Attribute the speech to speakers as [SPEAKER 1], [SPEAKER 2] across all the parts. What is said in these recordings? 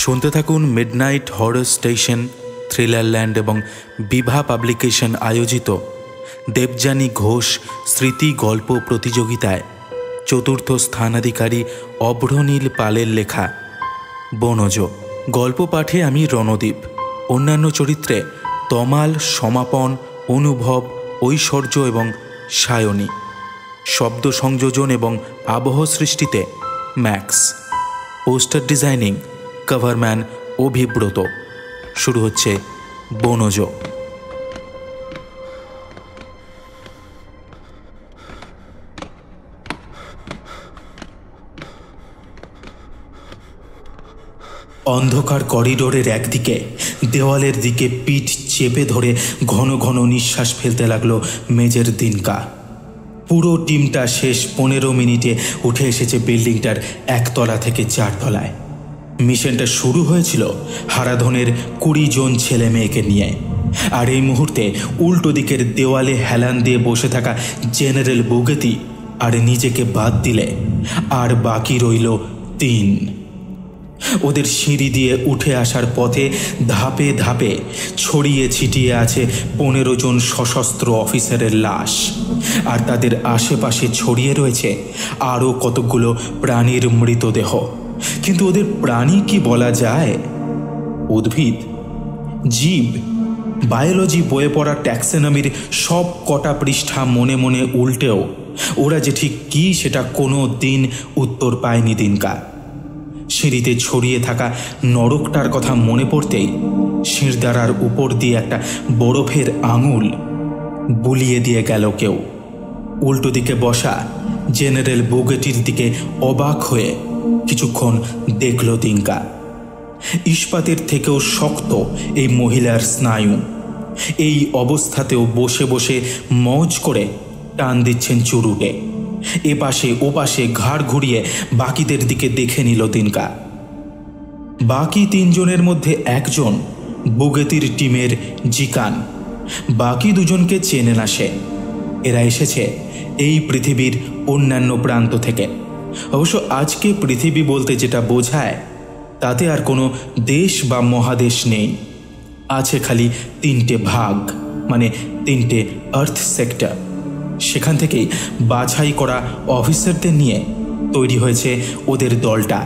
[SPEAKER 1] শুনতে থাকুন midnight horror station, থ্রিলারল্যান্ড এবং বিভা পাবলিকেশন আয়োজিত দেবযানী ঘোষ স্মৃতি গল্প প্রতিযোগিতায় চতুর্থ স্থানাধিকারী অভ্রনীল পালের লেখা বনজ গল্প পাঠে আমি রণদীপ। অন্যান্য চরিত্রে তমাল, সমাপন, অনুভব, ঐশ্বর্য এবং সায়নী। শব্দ সংযোজন এবং আবহ সৃষ্টিতে ম্যাক্স। পোস্টার ডিজাইনিং কভারম্যান অভিব্রত। শুরু হচ্ছে বনজ। অন্ধকার করিডোরের একদিকে দেওয়ালের দিকে পিঠ চেপে ধরে ঘন ঘন নিঃশ্বাস ফেলতে লাগলো মেজর দিনকা। পুরো টিমটা শেষ 15 মিনিটে উঠে এসেছে বিল্ডিংটার 1 তলা থেকে 4 তলায়। মিশনটা শুরু হয়েছিল হারাধনের 20 জন ছেলে মেয়েকে নিয়ে। আর এই মুহূর্তে উল্টো দিকের দেওয়ালে হেলান দিয়ে বসে থাকা জেনারেল বুগেতি আর নিজেকে বাদ দিলে আর বাকি রইল 3। ওদের সিঁড়ি দিয়ে উঠে আসার পথে ধাপে ধাপে ছড়িয়ে ছিটিয়ে আছে 15 জন সশস্ত্র অফিসারের লাশ। আর তাদের আশেপাশে ছড়িয়ে রয়েছে আরও কতকগুলো প্রাণীর মৃতদেহ। কিন্তু ওদের প্রাণী কি বলা যায়? উদ্ভিদ, জীব। বায়োলজি বইয়ে পড়া ট্যাক্সোনমির সব কটা পৃষ্ঠা মনে মনে উল্টেও ওরা যে ঠিক কী সেটা কোনো দিন উত্তর পায়নি দিনকা। সিঁড়িতে ছড়িয়ে থাকা নরকটার কথা মনে পড়তেই শিরদাঁড়ার উপর দিয়ে একটা বরফের আঙুল বুলিয়ে দিয়ে গেল কেউ। উল্টো দিকে বসা জেনারেল বুগেটির দিকে অবাক হয়ে কিছুক্ষণ দেখল দিনকা। ইস্পাতের থেকেও শক্ত এই মহিলার স্নায়ু। এই অবস্থাতেও বসে বসে মজ করে টান দিচ্ছেন চুরুটে। এপাশে ওপাশে ঘাড় ঘুরিয়ে বাকিদের দিকে দেখে নিল দিনকা। বাকি 3 জনের মধ্যে একজন বুগেতির টিমের জিকান। বাকি 2 জনকে চেনে না সে। এরা এসেছে এই পৃথিবীর অন্যান্য প্রান্ত থেকে। অবশ্য আজকে পৃথিবী বলতে যেটা বোঝায় তাতে আর কোনো দেশ বা মহাদেশ নেই। আছে খালি 3টে ভাগ, মানে 3টে আর্থ সেক্টর। সেখান থেকেই বাছাই করা অফিসারদের নিয়ে তৈরি হয়েছে ওদের দলটা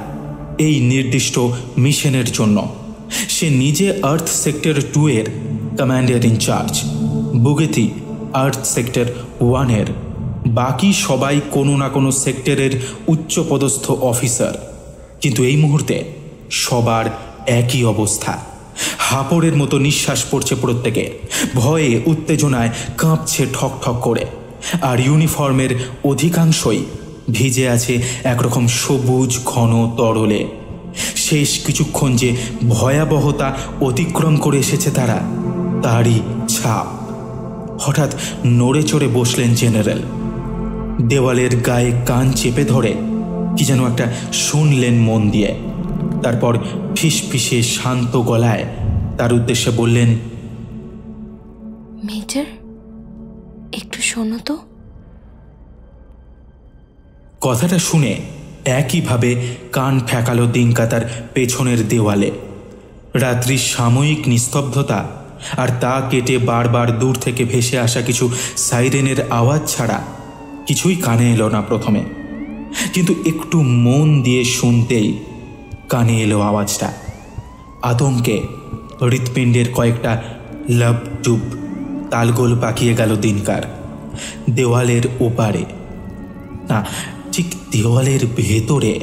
[SPEAKER 1] এই নির্দিষ্ট মিশনের জন্য। সে নিজে আর্থ সেক্টর 2 এর কমান্ডার ইনচার্জ, বুগেতি আর্থ সেক্টর 1 এর। বাকি সবাই কোনো না কোনো সেক্টরের উচ্চপদস্থ অফিসার। কিন্তু এই মুহূর্তে সবার একই অবস্থা। হাঁপড়ের মতো নিঃশ্বাস পড়ছে প্রত্যেকের। ভয়ে উত্তেজনায় কাঁপছে ঠক ঠক করে। আর ইউনিফর্মের অধিকাংশই ভিজে আছে একরকম সবুজ ঘন তরলে। শেষ কিছুক্ষণ যে ভয়াবহতা অতিক্রম করে এসেছে তারা, তারই ছাপ। হঠাৎ নড়ে চড়ে বসলেন জেনারেল। দেওয়ালের গায়ে কান চেপে ধরে কি যেন একটা শুনলেন মন দিয়ে। তারপর ফিসফিসে শান্ত গলায় তার উদ্দেশ্যে বললেন,
[SPEAKER 2] মেজর, একটু শোনো তো।
[SPEAKER 1] কথাটা শুনে একইভাবে কান ঠেকালো দিনকা তার পেছনের দেওয়ালে। রাত্রির সাময়িক নিস্তব্ধতা আর তা কেটে বারবার দূর থেকে ভেসে আসা কিছু সাইরেনের আওয়াজ ছাড়া কিছুই কানে এলো না প্রথমে। কিন্তু একটু মন দিয়ে শুনতেই কানে এলো আওয়াজটা। আতঙ্কে হৃৎপিণ্ডের কয়েকটা লাভ টুপ তালগোল পাকিয়ে গেল দিনকার। দেওয়ালের ওপারে, না ঠিক দেওয়ালের ভেতরে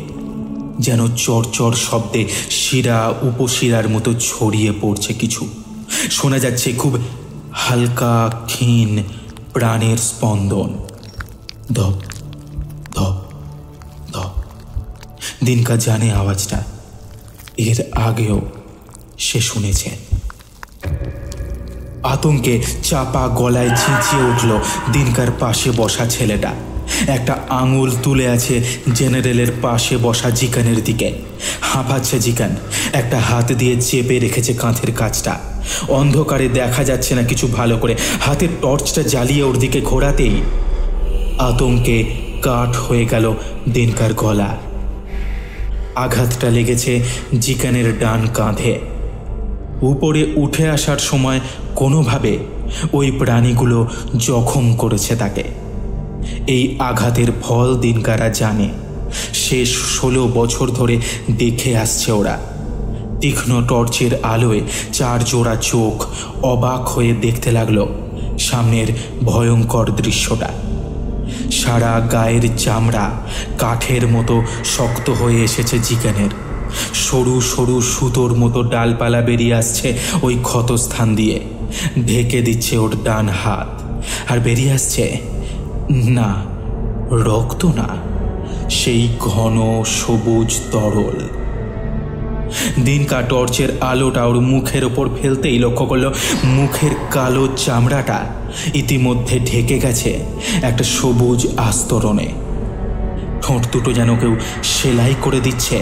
[SPEAKER 1] যেন চরচর শব্দে শিরা উপশিরার মতো ছড়িয়ে পড়ছে কিছু। শোনা যাচ্ছে খুব হালকা ক্ষীণ প্রাণের স্পন্দন। ধপ ধপ ধপ। দিনকা জানে আওয়াজটা, এর আগেও সে শুনেছে। আতঙ্কে চাপা গলায় চেঁচিয়ে উঠল দিনকার পাশে বসা ছেলেটা। একটা আঙুল তুলে আছে জেনারেলের পাশে বসা জিকানের দিকে। হাঁপাচ্ছে জিকান। একটা হাত দিয়ে চেপে রেখেছে কাঁধের কাছটা। অন্ধকারে দেখা যাচ্ছে না কিছু ভালো করে। হাতের টর্চটা জ্বালিয়ে ওর দিকে ঘোরাতেই আতঙ্কে কাঠ হয়ে গেল দিনকার গলা। আঘাতটা লেগেছে জিকানের ডান কাঁধে। উপরে উঠে আসার সময় কোনোভাবে ওই প্রাণীগুলো জখম করেছে তাকে। এই আঘাতের ফল দিনকারা জানে। শেষ 16 বছর ধরে দেখে আসছে ওরা। তীক্ষ্ণ টর্চের আলোয় 4 জোড়া চোখ অবাক হয়ে দেখতে লাগলো সামনের ভয়ঙ্কর দৃশ্যটা। সারা গায়ের চামড়া কাঠের মতো শক্ত হয়ে এসেছে জিকানের। সরু সরু সুতোর মতো ডালপালা বেরিয়ে আসছে ওই ক্ষতস্থান দিয়ে, ঢেকে দিচ্ছে ওর ডান হাত। আর বেরিয়ে আসছে না রক্ত না, সেই ঘন সবুজ তরল। দিনকা টর্চের আলোটা ওর মুখের ওপর ফেলতেই লক্ষ্য করলো মুখের কালো চামড়াটা ইতিমধ্যে ঢেকে গেছে একটা সবুজ আস্তরণে। ঠোঁট দুটো যেন কেউ সেলাই করে দিচ্ছে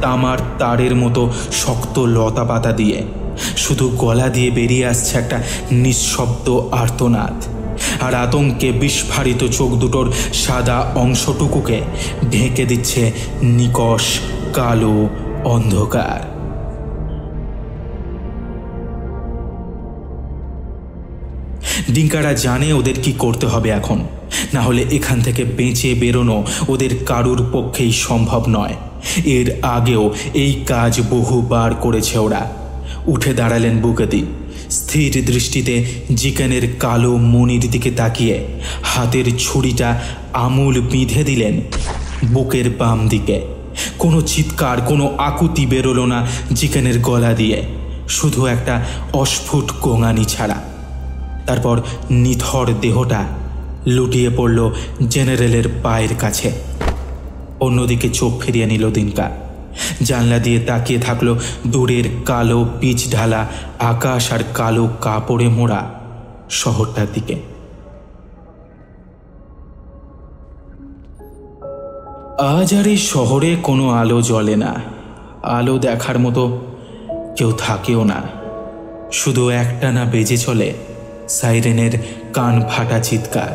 [SPEAKER 1] তামার তারের মতো শক্ত লতা পাতা দিয়ে। শুধু গলা দিয়ে বেরিয়ে আসছে একটা নিঃশব্দ আর্তনাদ। আর আতঙ্কে বিস্ফারিত চোখ দুটোর সাদা অংশটুকুকে ঢেকে দিচ্ছে নিকষ কালো অন্ধকার। ডিঙ্কারা জানে ওদের কি করতে হবে এখন, না হলে এখান থেকে বেঁচে বেরোনো ওদের কারুর পক্ষেই সম্ভব নয়। এর আগেও এই কাজ বহুবার করেছে ওরা। উঠে দাঁড়ালেন বুকেদি। স্থির দৃষ্টিতে জিকানের কালো মনির দিকে তাকিয়ে হাতের ছুরিটা আমূল বিঁধে দিলেন বুকের বাম দিকে। কোনো চিৎকার, কোনো আকুতি বেরোলো না জিকানের গলা দিয়ে, শুধু একটা অস্ফুট গোঙানি ছাড়া। তারপর নিথর দেহটা লুটিয়ে পড়ল জেনারেলের পায়ের কাছে। অন্যদিকে চোখ ফিরিয়ে নিল দিনকা। জানলা দিয়ে তাকিয়ে থাকলো দূরের কালো পিচ ঢালা আকাশ আর কালো কাপড়ে মোড়া শহরটার দিকে। আজ আর এই শহরে কোনো আলো জ্বলে না, আলো দেখার মতো কেউ থাকেও না। শুধু একটানা বেজে চলে সাইরেনের কান ফাটা চিৎকার,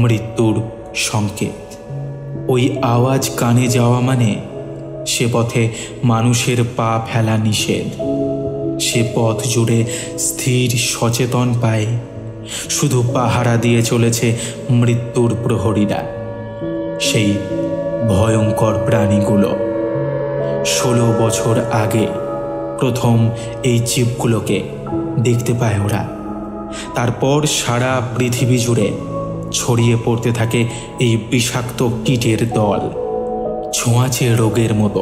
[SPEAKER 1] মৃত্যুর সংকেত। ওই আওয়াজ কানে যাওয়া মানে সে পথে মানুষের পা ফেলা নিষেধ। সে পথ জুড়ে স্থির সচেতন পায়ে শুধু পাহারা দিয়ে চলেছে মৃত্যুর প্রহরীরা, সেই ভয়ঙ্কর প্রাণীগুলো। 16 বছর আগে প্রথম এই জীবগুলোকে দেখতে পায় ওরা। তারপর সারা পৃথিবী জুড়ে ছড়িয়ে পড়তে থাকে এই বিষাক্ত কীটের দল, ছোঁয়াচে রোগের মতো।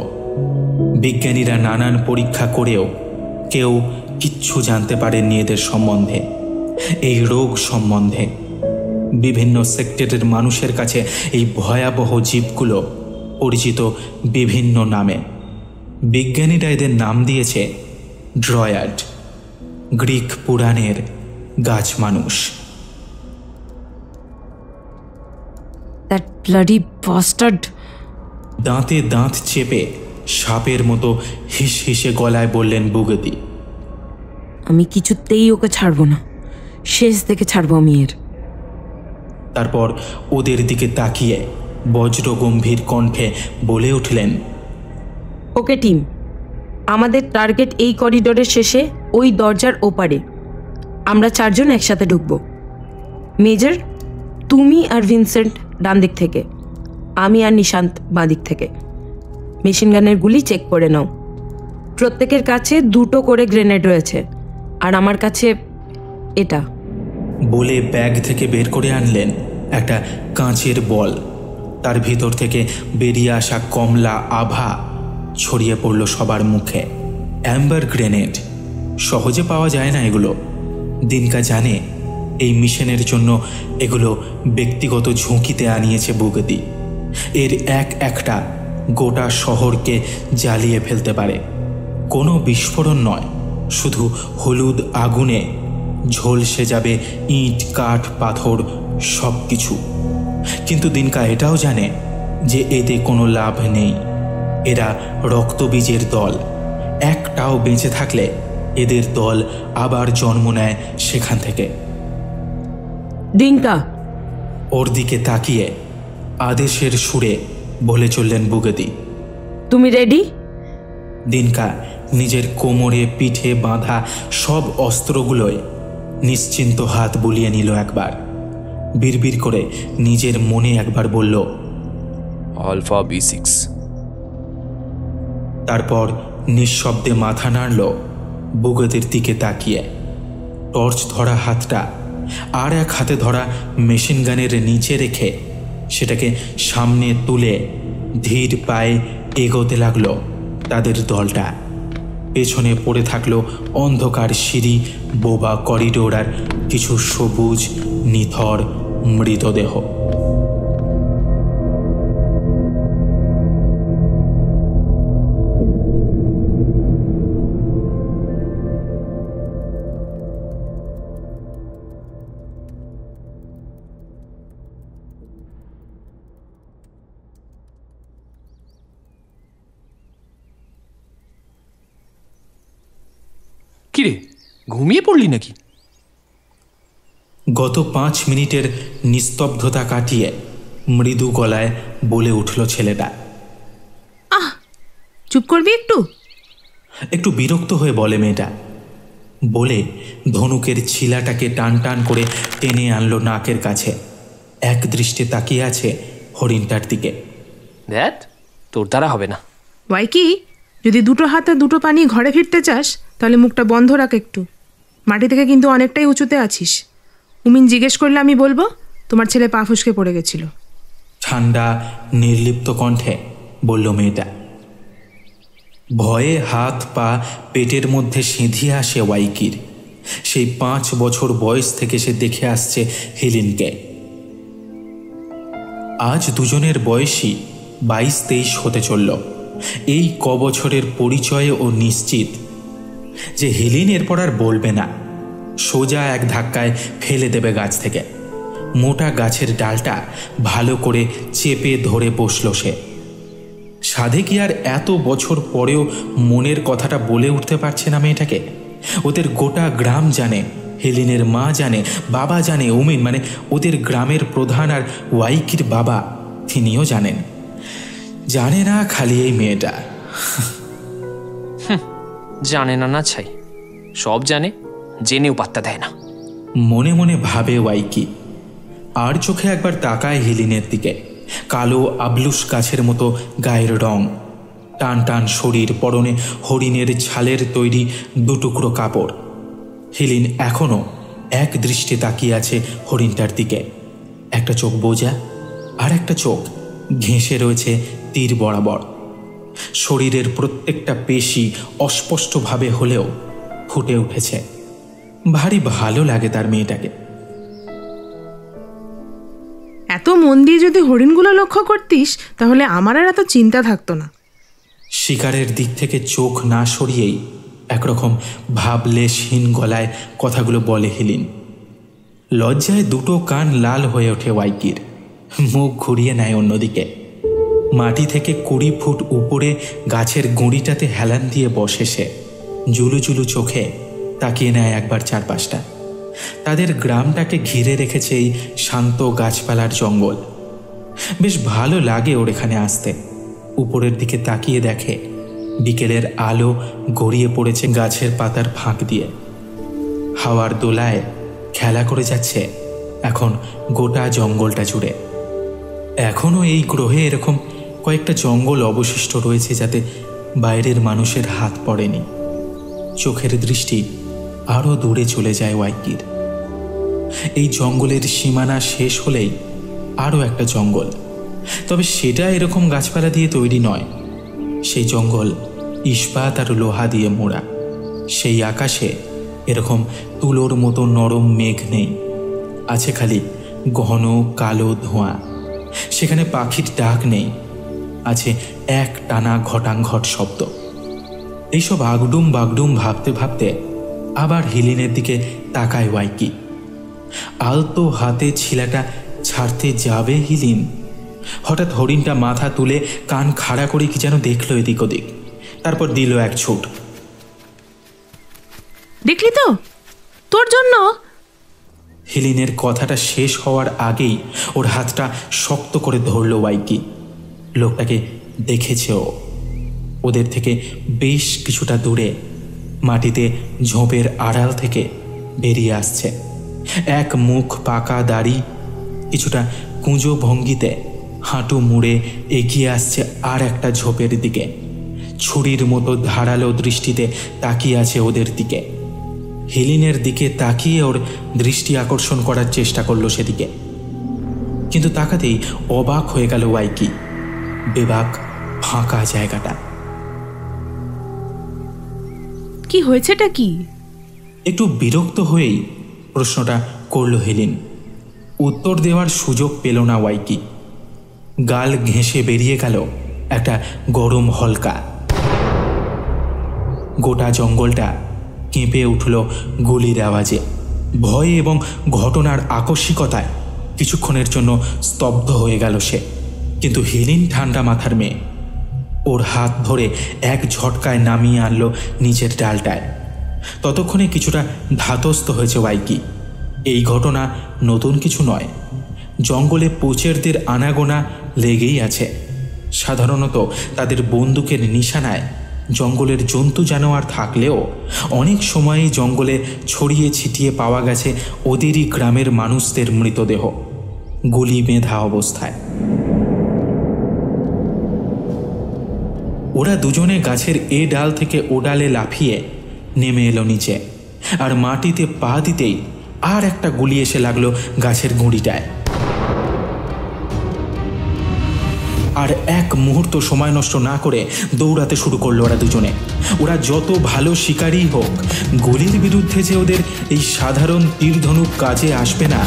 [SPEAKER 1] বিজ্ঞানীরা নানান পরীক্ষা করেও কেউ কিচ্ছু জানতে পারেননি এদের সম্বন্ধে, এই রোগ সম্বন্ধে। বিভিন্ন সেক্টরের মানুষের কাছে এই ভয়াবহ জীবগুলো পরিচিত বিভিন্ন নামে। বিজ্ঞানীরা এদের নাম দিয়েছে ড্রয়াড, গ্রিক পুরাণের গাছ মানুষ।
[SPEAKER 2] That bloody bastard!
[SPEAKER 1] দাঁতে দাঁত চেপে সাপের মতো হিস হিসে গলায় বললেন বুগতি।
[SPEAKER 2] আমি কিছুতেই ওকে ছাড়বো না, শেষ থেকে ছাড়বো আমি এর।
[SPEAKER 1] তারপর ওদের দিকে তাকিয়ে বজ্রগম্ভীর কণ্ঠে বলে উঠলেন,
[SPEAKER 2] ওকে টিম, আমাদের টার্গেট এই করিডোরের শেষে ওই দরজার ওপারে। আমরা 4 জন একসাথে ঢুকবো। মেজর, তুমি আর ভিনসেন্ট ডান দিক থেকে, আমি আর নিশান্ত বাঁ দিক থেকে। মেশিন গানের গুলি চেক করে নাও। প্রত্যেকের কাছে 2টো করে গ্রেনেড রয়েছে, আর আমার কাছে এটা।
[SPEAKER 1] বলে ব্যাগ থেকে বের করে আনলেন একটা কাঁচের বল। তার ভিতর থেকে বেরিয়ে আসা কমলা আভা ছড়িয়ে পড়ল সবার মুখে। অ্যাম্বার গ্রেনেড, সহজে পাওয়া যায় না এগুলো। দিনকা জানে এই মিশনের জন্য এগুলো ব্যক্তিগত ঝুঁকিতে আনিয়েছে বুগতি। এর একটা গোটা শহরকে জ্বালিয়ে ফেলতে পারে। কোনো বিস্ফোরণ নয়, শুধু হলুদ আগুনে ঝলসে যাবে ইট, কাঠ, পাথর সব কিছু। কিন্তু দিনকা এটাও জানে যে এতে কোনো লাভ নেই। এরা রক্তবীজের দল, একটাও বেঁচে থাকলে এদের দল আবার জন্ম নেয় সেখান থেকে।
[SPEAKER 2] ডিঙ্কা,
[SPEAKER 1] ওর দিকে তাকিয়ে আদেশের সুরে বলে চললেন বুগতি।
[SPEAKER 2] তুমি রেডি?
[SPEAKER 1] দিনকা নিজের কোমরে পিঠে বাঁধা সব অস্ত্রগুলোয় নিশ্চিন্ত হাত বুলিয়ে নিল একবার। বিড়বিড় করে নিজের মনে একবার বলল,
[SPEAKER 3] আলফা B6।
[SPEAKER 1] তারপর নিঃশব্দে মাথা নাড়ল বুগতির দিকে তাকিয়ে। টর্চ ধরা হাতটা আর এক হাতে ধরা মেশিন গানের নিচে রেখে সেটাকে সামনে তুলে ধীর পায়ে এগোতে লাগলো তাদের দলটা। পেছনে পড়ে থাকলো অন্ধকার সিঁড়ি, বোবা করিডোর আর কিছু সবুজ নিথর মৃতদেহ।
[SPEAKER 3] কিরে, ঘুমিয়ে পড়লি নাকি?
[SPEAKER 1] গত 5 মিনিটের নিস্তব্ধতা কাটিয়ে মৃদু গলায় বলে উঠল ছেলেটা।
[SPEAKER 4] চুপ করবি একটু?
[SPEAKER 1] একটু বিরক্ত হয়ে বলে মেয়েটা। বলে ধনুকের ছিলাটাকে টান টান করে টেনে আনলো নাকের কাছে। এক দৃষ্টে তাকিয়ে আছে হরিণটার দিকে।
[SPEAKER 3] দেখ, তোর দ্বারা হবে না।
[SPEAKER 4] ওয়াইকি, যদি দুটো হাতে দুটো পানি ঘরে ফিরতে চাস তাহলে মুখটা বন্ধ রাখ একটু। মাটি থেকে কিন্তু অনেকটাই উঁচুতে আছিস। উমিন জিজ্ঞেস করলে আমি বলবো তোমার ছেলে পা ফুসকে পড়ে গেছিল।
[SPEAKER 1] ঠান্ডা নির্লিপ্ত কণ্ঠে বলল মেয়েটা। ভয়ে হাত পা পেটের মধ্যে সেঁধিয়ে আসে ওয়াইকির। সেই 5 বছর বয়স থেকে সে দেখে আসছে হেলিনকে। আজ দুজনের বয়সই 22-23 হতে চলল। এই বছরের পরিচয়ে ও নিশ্চিত যে হেলিন এরপর আর বলবে না, সোজা এক ধাক্কায় ফেলে দেবে গাছ থেকে। মোটা গাছের ডালটা ভালো করে চেপে ধরে বসল সে। সাধে কি আর এত বছর পরেও মনের কথাটা বলে উঠতে পারছে না মেয়েটাকে? ওদের গোটা গ্রাম জানে, হেলিনের মা জানে, বাবা জানে, উমিন মানে ওদের গ্রামের প্রধান আর ওয়াইকির বাবা তিনিও জানেন। জানে না খালি এই মেয়েটা।
[SPEAKER 3] জানে না না ছাই, সব জানে, জেনেও পাত্তা দেয় না।
[SPEAKER 1] মনে মনে ভাবে ওয়াইকি। আর চোখে একবার তাকায় হেলিনের দিকে। কালো আবলুস গাছের মতো গায়ের রং, টান টান শরীর, পরনে হরিণের ছালের তৈরি 2 টুকরো কাপড়। হেলিন এখনও এক দৃষ্টে তাকিয়ে আছে হরিণটার দিকে। একটা চোখ বোঝা আর একটা চোখ ঘেঁষে রয়েছে তীর বরাবর। শরীরের প্রত্যেকটা পেশি অস্পষ্টভাবে হলেও ফুটে উঠেছে। ভারী ভালো লাগে তার মেয়েটাকে।
[SPEAKER 4] এত মন দিয়ে যদি হরিণগুলো লক্ষ্য করতিস তাহলে আমার আর এত চিন্তা থাকতো না।
[SPEAKER 1] শিকারের দিক থেকে চোখ না সরিয়েই একরকম ভাবলেশহীন গলায় কথাগুলো বলে হেলিন। লজ্জায় 2টো কান লাল হয়ে ওঠে ওয়াইকির। মুখ ঘুরিয়ে নেয় অন্যদিকে। মাটি থেকে 20 ফুট উপরে গাছের গুঁড়িটাতে হেলান দিয়ে বসে সে। জুলু জুলু চোখে তাকিয়ে নেয় একবার চারপাশটা। তাদের গ্রামটাকে ঘিরে রেখেছে এই শান্ত গাছপালার জঙ্গল। বেশ ভালো লাগে ওর এখানে আসতে। উপরের দিকে তাকিয়ে দেখে বিকেলের আলো গড়িয়ে পড়েছে গাছের পাতার ফাঁক দিয়ে। হাওয়ার দোলায় খেলা করে যাচ্ছে এখন গোটা জঙ্গলটা জুড়ে। এখনও এই গ্রহে এরকম কয়েকটা জঙ্গল অবশিষ্ট রয়েছে যাতে বাইরের মানুষের হাত পড়েনি। চোখের দৃষ্টি আরও দূরে চলে যায় ওয়াইকির। এই জঙ্গলের সীমানা শেষ হলেই আরও একটা জঙ্গল, তবে সেটা এরকম গাছপালা দিয়ে তৈরি নয়। সেই জঙ্গল ইস্পাত আর লোহা দিয়ে মোড়া। সেই আকাশে এরকম তুলোর মতো নরম মেঘ নেই, আছে খালি ঘন কালো ধোঁয়া। সেখানে পাখির ডাক নেই, আছে এক টানা ঘটাংঘট শব্দ। এইসব আগডুম বাগডুম ভাবতে ভাবতে আবার হেলিনের দিকে তাকায় ওয়াইকি। আলতো হাতে ছিলাটা ছাড়তে যাবে হেলিন, হঠাৎ হরিণটা মাথা তুলে কান খাড়া করে কি যেন দেখলো এদিক ওদিক, তারপর দিল এক ছুট।
[SPEAKER 4] দেখলি তো, তোর জন্য।
[SPEAKER 1] হেলিনের কথাটা শেষ হওয়ার আগেই ওর হাতটা শক্ত করে ধরল ওয়াইকি। লোকটাকে দেখেছে ও, ওদের থেকে বেশ কিছুটা দূরে মাটিতে ঝোপের আড়াল থেকে বেরিয়ে আসছে এক মুখ পাকা দাড়ি, কিছুটা কুঁজো ভঙ্গিতে হাঁটু মুড়ে এগিয়ে আসছে আর একটা ঝোপের দিকে। ছুরির মতো ধারালো দৃষ্টিতে তাকিয়ে আছে ওদের দিকে। হেলিনের দিকে তাকিয়ে ওর দৃষ্টি আকর্ষণ করার চেষ্টা করলো সেদিকে, কিন্তু তাকাতেই অবাক হয়ে গেল ওয়াইকি। বেবাক ফাঁকা জায়গাটা।
[SPEAKER 4] কি হয়েছেটা কি?
[SPEAKER 1] একটু বিরক্ত হয়েই প্রশ্নটা করল হেলিন। উত্তর দেওয়ার সুযোগ পেল না ওয়াইকি। গাল ঘেঁষে বেরিয়ে গেল একটা গরম হলকা। গোটা জঙ্গলটা কেঁপে উঠল গুলির আওয়াজে। ভয় এবং ঘটনার আকস্মিকতায় কিছুক্ষণের জন্য স্তব্ধ হয়ে গেল সে। কিন্তু হেলিন ঠান্ডা মাথার মেয়ে। ওর হাত ধরে এক ঝটকায় নামিয়ে আনলো নিচের ডালটায়। ততক্ষণে কিছুটা ধাতস্থ হয়েছে ওয়াইকি। এই ঘটনা নতুন কিছু নয়। জঙ্গলে পোচেরদের আনাগোনা লেগেই আছে। সাধারণত তাদের বন্দুকের নিশানায় জঙ্গলের জন্তু জানোয়ার থাকলেও অনেক সময়ই জঙ্গলে ছড়িয়ে ছিটিয়ে পাওয়া গেছে ওদেরই গ্রামের মানুষদের মৃতদেহ, গুলি বেঁধা অবস্থায়। ওরা দুজনে গাছের এ ডাল থেকে ও ডালে লাফিয়ে নেমে এলো নিচে, আর মাটিতে পা দিতেই আর একটা গুলি এসে লাগলো গাছের গুঁড়িটায়। আর এক মুহূর্ত সময় নষ্ট না করে দৌড়াতে শুরু করলো ওরা দুজনে। ওরা যত ভালো শিকারী হোক, গুলির বিরুদ্ধে যে ওদের এই সাধারণ তীরধনুক কাজে আসবে না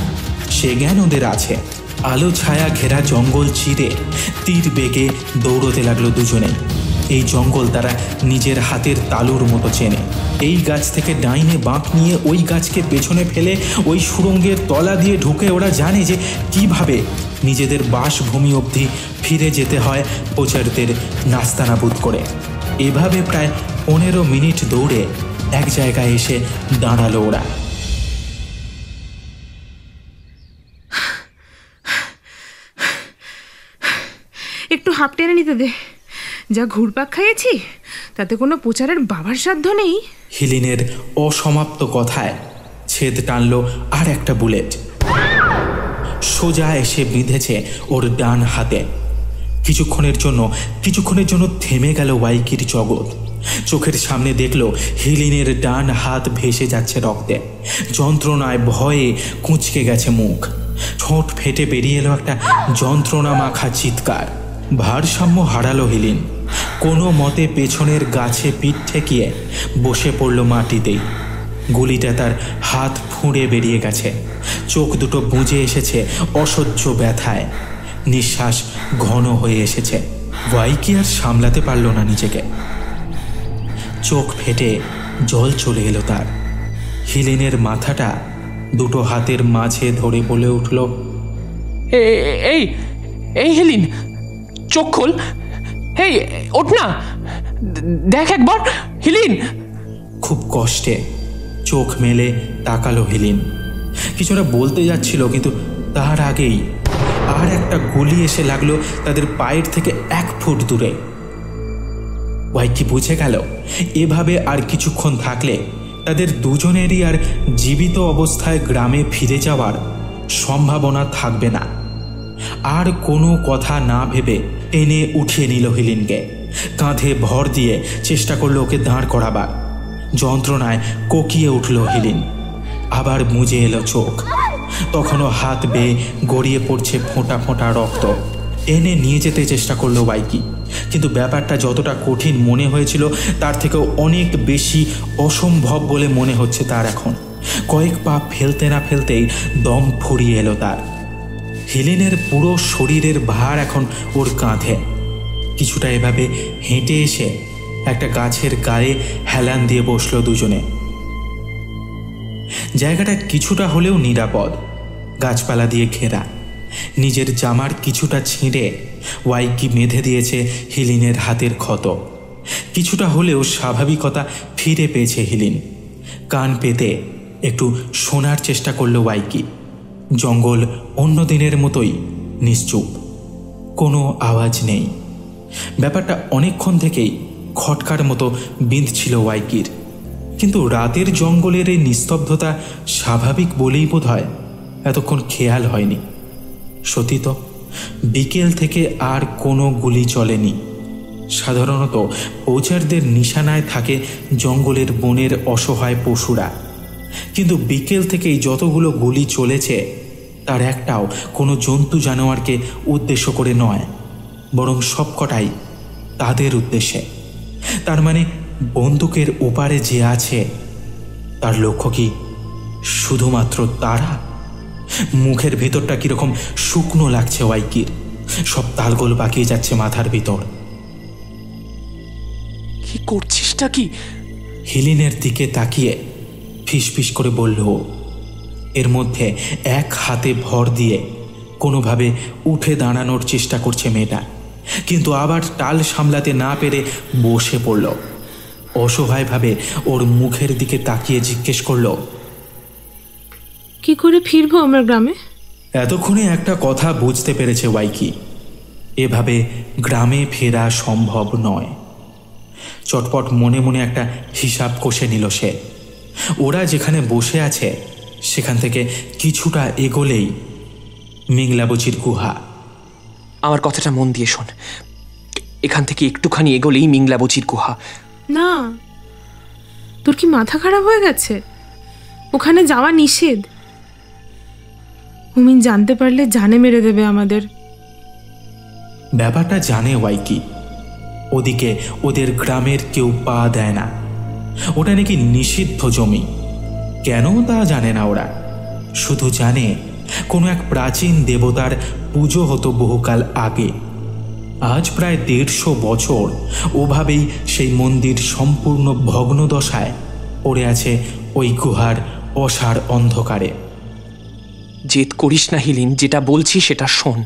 [SPEAKER 1] সে জ্ঞান ওদের আছে। আলো ছায়া ঘেরা জঙ্গল চিরে তীর বেগে দৌড়তে লাগলো দুজনে। এই জঙ্গল তারা নিজের হাতের তালুর মতো চেনে। এই গাছ থেকে ডাইনে বাঁক নিয়ে ওই গাছকে পেছনে ফেলে ওই সুড়ঙ্গের তলা দিয়ে ঢুকে ওরা জানে যে কিভাবে নিজেদের বাসভূমি অবধি ফিরে যেতে হয় পোচারদের নাস্তানাবুদ করে। এভাবে প্রায় 15 মিনিট দৌড়ে এক জায়গায় এসে দাঁড়ালো ওরা।
[SPEAKER 4] একটু হাঁপ টেনে নিতে দে। যা ঘুরপাক খাইয়েছি তাতে কোনো প্রচারের বাবার সাধ্য নেই।
[SPEAKER 1] হেলিনের অসমাপ্ত কথায় ছেদ টানল আর একটা বুলেট। সোজা এসে বিঁধেছে ওর ডান হাতে। কিছুক্ষণের জন্য থেমে গেল ওয়াইকির জগৎ। চোখের সামনে দেখল হেলিনের ডান হাত ভেসে যাচ্ছে রক্তে। যন্ত্রণায় ভয়ে কুঁচকে গেছে মুখ। ঠোঁট ফেটে বেরিয়ে এলো একটা যন্ত্রণা মাখা চিৎকার। ভারসাম্য হারালো হেলিন। কোনো মতে পেছনের গাছে পিঠ ঠেকিয়ে বসে পড়ল মাটিতেই। গুলিটা তার হাত ফুঁড়ে বেরিয়ে গেছে। চোখ দুটো বুজে এসেছে অসহ্য ব্যথায়। নিঃশ্বাস ঘন হয়ে এসেছে। ওয়াইকি আর সামলাতে পারল না নিজেকে। চোখ ফেটে জল চলে এলো তার। হেলেনের মাথাটা দুটো হাতের মাঝে ধরে বলে উঠল,
[SPEAKER 3] এই এই হেলিন, চোখ খোল। এই ওঠ না, দেখ একবার হেলিন।
[SPEAKER 1] খুব কষ্টে চোখ মেলে তাকালো হেলিন। কিছুটা বলতে যাচ্ছিল, কিন্তু তার আগেই আর একটা গুলি এসে লাগলো তাদের পায়ের থেকে 1 ফুট দূরে। ওয়াইকি বুঝে গেল এভাবে আর কিছুক্ষণ থাকলে তাদের দুজনেরই আর জীবিত অবস্থায় গ্রামে ফিরে যাওয়ার সম্ভাবনা থাকবে না। আর কোনো কথা না ভেবে টেনে উঠিয়ে নিল হেলিনকে। কাঁধে ভর দিয়ে চেষ্টা করলো ওকে দাঁড় করাবার। যন্ত্রণায় কোকিয়ে উঠল হেলিন। আবার মুজে এলো চোখ। তখনও হাত বেয়ে গড়িয়ে পড়ছে ফোঁটা ফোঁটা রক্ত। এনে নিয়ে যেতে চেষ্টা করলো ওয়াইকি, কিন্তু ব্যাপারটা যতটা কঠিন মনে হয়েছিল তার থেকেও অনেক বেশি অসম্ভব বলে মনে হচ্ছে তার এখন। কয়েক পা ফেলতে না ফেলতেই দম ফুরিয়ে এলো তার। হেলেনের পুরো শরীরের ভার এখন ওর কাঁধে। কিছুটা এভাবে হেঁটে এসে একটা গাছের গায়ে হেলান দিয়ে বসলো দুজনে। জায়গাটা কিছুটা হলেও নিরাপদ, গাছপালা দিয়ে ঘেরা। নিজের জামার কিছুটা ছিঁড়ে ওয়াইকি বেঁধে দিয়েছে হেলিনের হাতের ক্ষত। কিছুটা হলেও স্বাভাবিকতা ফিরে পেয়েছে হেলিন। কান পেতে একটু শোনার চেষ্টা করলো ওয়াইকি। জঙ্গল অন্য দিনের মতোই নিশ্চুপ, কোনো আওয়াজ নেই। ব্যাপারটা অনেকক্ষণ থেকেই খটকার মতো বিঁধছিল ওয়াইকির। কিন্তু রাতের জঙ্গলের এই নিস্তব্ধতা স্বাভাবিক বলেই বোধ হয় এতক্ষণ খেয়াল হয়নি। সত্যি তো বিকেল থেকে আর কোনো গুলি চলেনি। সাধারণত পোচারদের নিশানায় থাকে জঙ্গলের বনের অসহায় পশুরা, কিন্তু বিকেল থেকেই যতগুলো গুলি চলেছে তার একটাও কোনো জন্তু জানোয়ারকে উদ্দেশ্য করে নয়, বরং সবকটাই তাদের উদ্দেশ্যে। তার মানে বন্দুকের ওপারে যে আছে তার লক্ষ্য কি শুধুমাত্র তারা? মুখের ভেতরটা কিরকম শুকনো লাগছে ওয়াইকির, সব তালগোল পাকিয়ে যাচ্ছে মাথার ভিতর।
[SPEAKER 3] কি করছিসটা কি?
[SPEAKER 1] হিলিনের দিকে তাকিয়ে ফিসফিস করে বলল। এর মধ্যে এক হাতে ভর দিয়ে কোনোভাবে উঠে দাঁড়ানোর চেষ্টা করছে মেয়েটা, কিন্তু আবার টাল সামলাতে না পেরে বসে পড়ল। অসহায়ভাবে ওর মুখের দিকে তাকিয়ে জিজ্ঞেস করল,
[SPEAKER 4] কি করে ফিরবো আমরা গ্রামে?
[SPEAKER 1] এতক্ষণে একটা কথা বুঝতে পেরেছে ওয়াইকি, এভাবে গ্রামে ফেরা সম্ভব নয়। চটপট মনে মনে একটা হিসাব কষে নিল সে। ওরা যেখানে বসে আছে সেখান থেকে কিছুটা এগোলেই মিংলাবচির গুহা।
[SPEAKER 3] আমার কথাটা মন দিয়ে শোন, এখান থেকে একটুখানি এগোলেই মিংলাবচির গুহা।
[SPEAKER 4] না, তোর কি মাথা খারাপ হয়ে গেছে? ওখানে যাওয়া নিষেধ। উমিন জানতে পারলে জানে মেরে দেবে আমাদের।
[SPEAKER 1] ব্যাপারটা জানে ওয়াইকি, ওদিকে ওদের গ্রামের কেউ পা দেয় না। ওটা নাকি নিষিদ্ধ জমি। কেন তা জানে না ওরা, শুধু জানে কোনো এক প্রাচীন দেবতার পুজো হতো বহুকাল আগে। আজ প্রায় 150 বছর ওভাবেই সেই মন্দির সম্পূর্ণ ভগ্নদশায় পড়ে আছে ওই গুহার অসার অন্ধকারে।
[SPEAKER 3] জেদ করিস না হিলিন, যেটা বলছি সেটা শোন।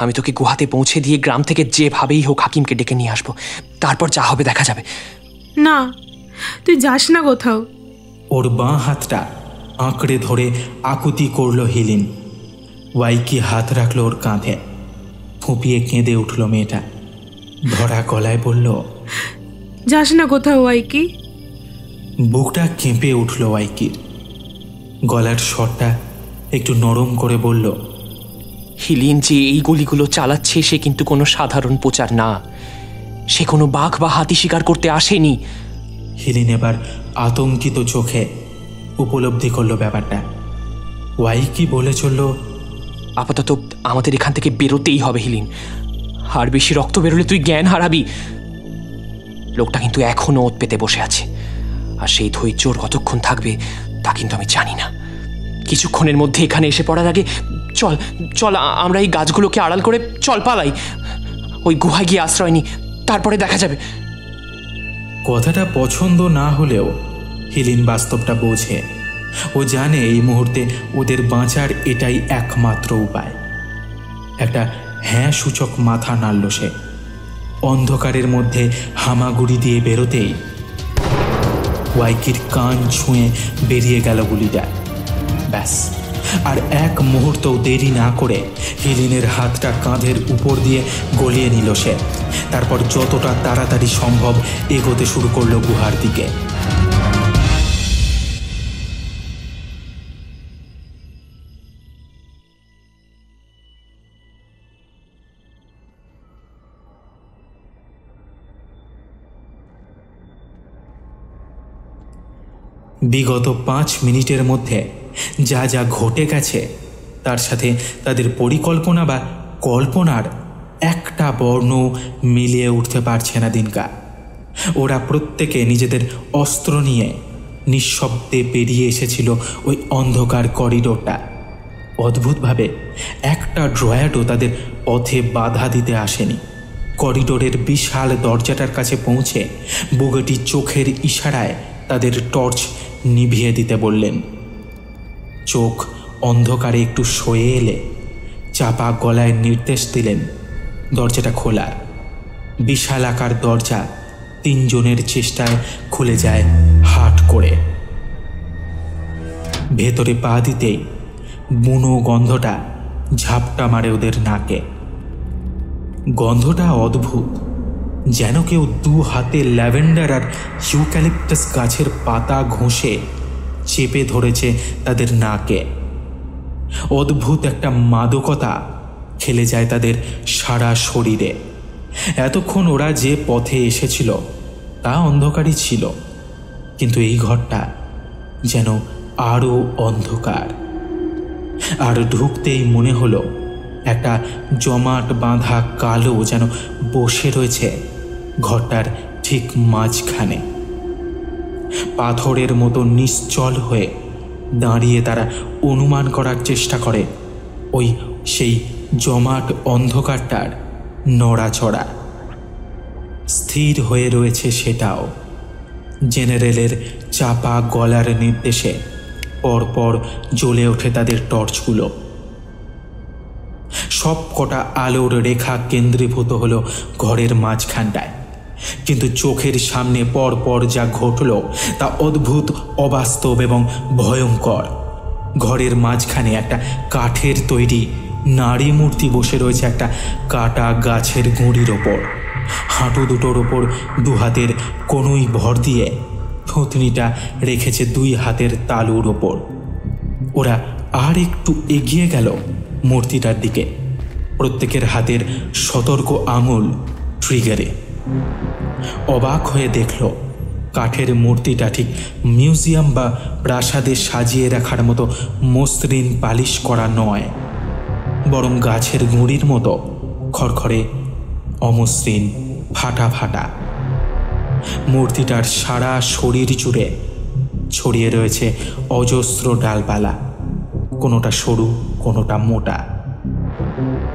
[SPEAKER 3] আমি তোকে গুহাতে পৌঁছে দিয়ে গ্রাম থেকে যেভাবেই হোক হাকিমকে ডেকে নিয়ে আসবো, তারপর যা হবে দেখা যাবে।
[SPEAKER 4] না, তুই যাস না কোথাও।
[SPEAKER 1] ওর বাঁ হাতটা আঁকড়ে ধরে আকুতি করল হিলিন। ওয়াইকি হাত রাখলো ওর কাঁধে। ফুঁপিয়ে কেঁদে উঠল মেয়েটা, ধরা গলায় বলল,
[SPEAKER 4] যাস না কোথাও ওয়াইকি।
[SPEAKER 1] বুকটা কেঁপে উঠল ওয়াইকির। গলার স্বরটা একটু নরম করে বলল,
[SPEAKER 3] হিলিন যে এই গলিগুলো চালাচ্ছে সে কিন্তু কোনো সাধারণ প্রচার না। সে কোনো বাঘ বা হাতি শিকার করতে আসেনি।
[SPEAKER 1] হিলিন এবার আতঙ্কিত চোখে উপলব্ধি করল ব্যাপারটা। ওয়াইকি বলে চলল,
[SPEAKER 3] আপাতত আমাদের এখান থেকে বেরোতেই হবে হিলিন। আর বেশি রক্ত বেরোলে তুই জ্ঞান হারাবি। লোকটা কিন্তু এখনো ওত পেতে বসে আছে, আর সেই ধৈর্য কতক্ষণ থাকবে তা কিন্তু আমি জানি না। কিছুক্ষণের মধ্যে এখানে এসে পড়ার আগে চল চল, আমরা এই গাছগুলোকে আড়াল করে চল পালাই। ওই গুহায় গিয়ে আশ্রয় নি, তারপরে দেখা যাবে।
[SPEAKER 1] কথাটা পছন্দ না হলেও হিলিন বাস্তবটা বোঝে। ও জানে এই মুহূর্তে ওদের বাঁচার এটাই একমাত্র উপায়। একটা হ্যাঁ সূচক মাথা নাড়ল সে। অন্ধকারের মধ্যে হামাগুড়ি দিয়ে বেরোতেই ওয়াইকির কান ছুঁয়ে বেরিয়ে গেল গুলিটা। ব্যাস, আর এক মুহূর্তও দেরি না করে হিলিনের হাতটা কাঁধের উপর দিয়ে গলিয়ে নিল সে। তারপর যতটা তাড়াতাড়ি সম্ভব এগোতে শুরু করলো গুহার দিকে। বিগত 5 মিনিটের মধ্যে যা যা ঘটে গেছে তার সাথে তাদের পরিকল্পনা বা কল্পনার একটা বর্ণ মিলিয়ে উঠতে পারছে না দিনকা। ওরা প্রত্যেকে নিজেদের অস্ত্র নিয়ে নিঃশব্দে পেরিয়ে এসেছিল ওই অন্ধকার করিডোরটা। অদ্ভুতভাবে একটা ড্রয়ারও তাদের পথে বাধা দিতে আসেনি। করিডোরের বিশাল দরজাটার কাছে পৌঁছে বুগেটি চোখের ইশারায় তাদের টর্চ নিভিয়ে দিতে বললেন। চোখ অন্ধকারে একটু সয়ে এলে চাপা গলায় নির্দেশ দিলেন দরজাটা খোলার। বিশাল আকার দরজা 3 জনের চেষ্টায় খুলে যায় হাট করে। ভেতরে পা দিতে বুনো গন্ধটা ঝাপটা মারে ওদের নাকে। গন্ধটা অদ্ভুত, যেন কেউ দু হাতে ল্যাভেন্ডার আর ইউক্যালিপটাস গাছের পাতা ঘষে চেপে ধরেছে তাদের নাকে। অদ্ভুত একটা মাদকতা খেলে যায় তাদের সারা শরীরে। এতক্ষণ ওরা যে পথে এসেছিল তা অন্ধকারই ছিল, কিন্তু এই ঘরটা যেন আরও অন্ধকার। আর ঢুকতেই মনে হলো একটা জমাট বাঁধা কালো যেন বসে রয়েছে ঘরটার ঠিক মাঝখানে। পাথরের মতো নিশ্চল হয়ে দাঁড়িয়ে তারা অনুমান করার চেষ্টা করে ওই সেই জমাট অন্ধকারটার নড়াচড়া। স্থির হয়ে রয়েছে সেটাও। জেনারেলের চাপা গলার নির্দেশে পরপর জ্বলে ওঠে তাদের টর্চগুলো। সব কটা আলোর রেখা কেন্দ্রীভূত হলো ঘরের মাঝখানটায়, কিন্তু চোখের সামনে পরপর যা ঘটল তা অদ্ভুত, অবাস্তব এবং ভয়ঙ্কর। ঘরের মাঝখানে একটা কাঠের তৈরি নারী মূর্তি বসে রয়েছে একটা কাটা গাছের গুঁড়ির ওপর। হাঁটু দুটোর ওপর দু হাতের কোনোই ভর দিয়ে থুতনিটা রেখেছে দুই হাতের তালুর ওপর। ওরা আর একটু এগিয়ে গেল মূর্তিটার দিকে। প্রত্যেকের হাতের সতর্ক আঙুল ট্রিগারে। অবাক হয়ে দেখল কাঠের মূর্তিটা ঠিক মিউজিয়াম বা প্রাসাদে সাজিয়ে রাখার মতো মসৃণ পালিশ করা নয়, বরং গাছের গুঁড়ির মতো খড়খড়ে, অমসৃণ, ফাটা ফাটা। মূর্তিটার সারা শরীর জুড়ে ছড়িয়ে রয়েছে অজস্র ডালপালা, কোনোটা সরু, কোনোটা মোটা।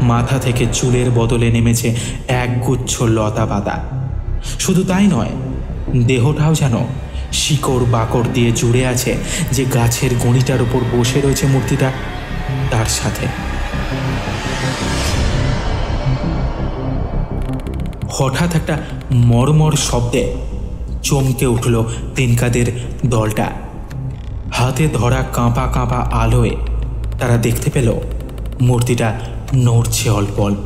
[SPEAKER 1] মাথা থেকে চুলের বদলে নেমেছে একগুচ্ছ লতা পাতা। শুধু তাই নয়, দেহটাও যেন শিকড় বাকড় দিয়ে জুড়ে আছে যে গাছের গড়িটার উপর বসে রয়েছে মূর্তিটা, তার সাথে। হঠাৎ একটা মরমর শব্দে চমকে উঠল তিনকাদের দলটা। হাতে ধরা কাঁপা কাঁপা আলোয় তারা দেখতে পেল মূর্তিটা নড়ছে অল্প অল্প।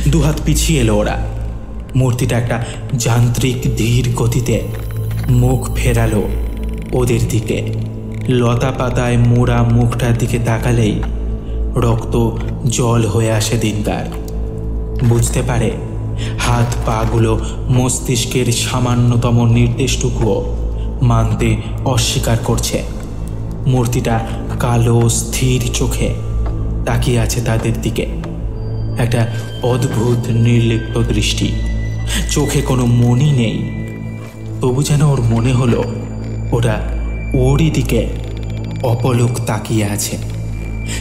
[SPEAKER 1] দুহাত পিছিয়ে এলো ওরা। মূর্তিটা একটা যান্ত্রিক ধীর গতিতে মুখ ফেরালো ওদের দিকে। লতা পাতায় মোড়া মুখটার দিকে তাকালেই রক্ত জল হয়ে আসে দিনকার। বুঝতে পারে হাত পাগুলো মস্তিষ্কের সামান্যতম নির্দেশটুকুও মানতে অস্বীকার করছে। মূর্তিটা কালো স্থির চোখে তাকিয়ে আছে তাদের দিকে, একটা অদ্ভুত নির্লিপ্ত দৃষ্টি। চোখে কোনো মনই নেই, তবু যেন ওর মনে হলো ওরা ওরই দিকে অপলক তাকিয়ে আছে।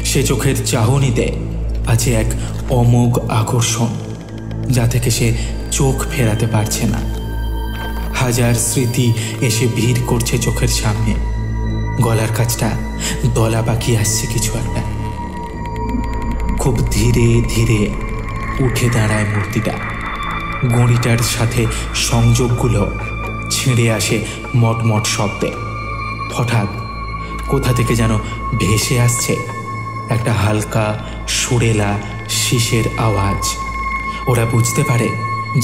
[SPEAKER 1] সে চোখের চাহনিতে আছে এক অমোঘ আকর্ষণ, যা থেকে সে চোখ ফেরাতে পারছে না। হাজার স্মৃতি এসে ভিড় করছে চোখের সামনে। গলার কাছটা দলা পাকিয়ে আসছে কিছু একটা। খুব ধীরে ধীরে উঠে দাঁড়ায় মূর্তিটা। গড়িটার সাথে সংযোগগুলো ছিঁড়ে আসে মটমট শব্দে। হঠাৎ কোথা থেকে যেন ভেসে আসছে একটা হালকা সুরেলা শীষের আওয়াজ। ওরা বুঝতে পারে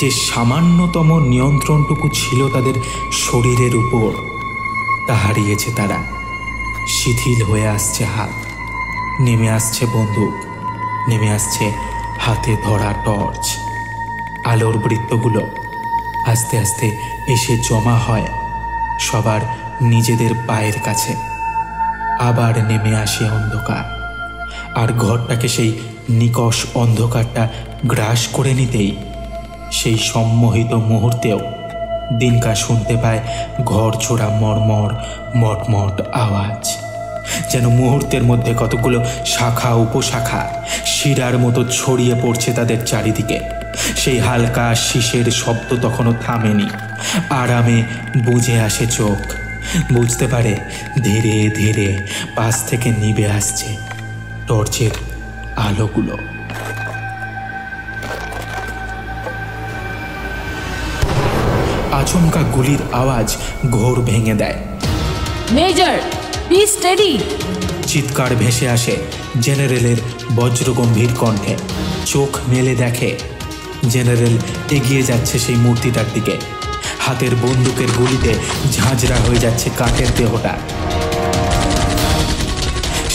[SPEAKER 1] যে সামান্যতম নিয়ন্ত্রণটুকু ছিল তাদের শরীরের উপর, তা হারিয়েছে তারা। শিথিল হয়ে আসছে হাত, নেমে আসছে বন্দুক, নেমে আসছে হাতে ধরা টর্চ। আলোর বৃত্তগুলো আস্তে আস্তে এসে জমা হয় সবার নিজেদের পায়ের কাছে। আবার নেমে আসে অন্ধকার, আর ঘরটাকে সেই নিকষ অন্ধকারটা গ্রাস করে নিতেই সেই সম্মোহিত মুহূর্তেও দিনকা শুনতে পায় ঘর ছোড়া মর্মর মটমট আওয়াজ। যেন মুহূর্তের মধ্যে কতগুলো শাখা উপশাখা শিরার মতো ছড়িয়ে পড়ছে তাদের চারিদিকে। সেই হালকা শীষের শব্দ তখনও থামেনি। আরামে বুঝে আসে চোখ, বুঝতে পারে ধীরে ধীরে পাশ থেকে নিভে আসছে টর্চের আলোগুলো। আচমকা গুলির আওয়াজ ঘোর ভেঙে দেয়।
[SPEAKER 2] Major, be steady!
[SPEAKER 1] চিৎকার ভেসে আসে জেনারেলের বজ্রগম্ভীর কণ্ঠে। চোখ মেলে দেখে জেনারেল এগিয়ে যাচ্ছে সেই মূর্তিটার দিকে। হাতের বন্দুকের গুলিতে ঝাঁঝরা হয়ে যাচ্ছে কাঠের দেহটা।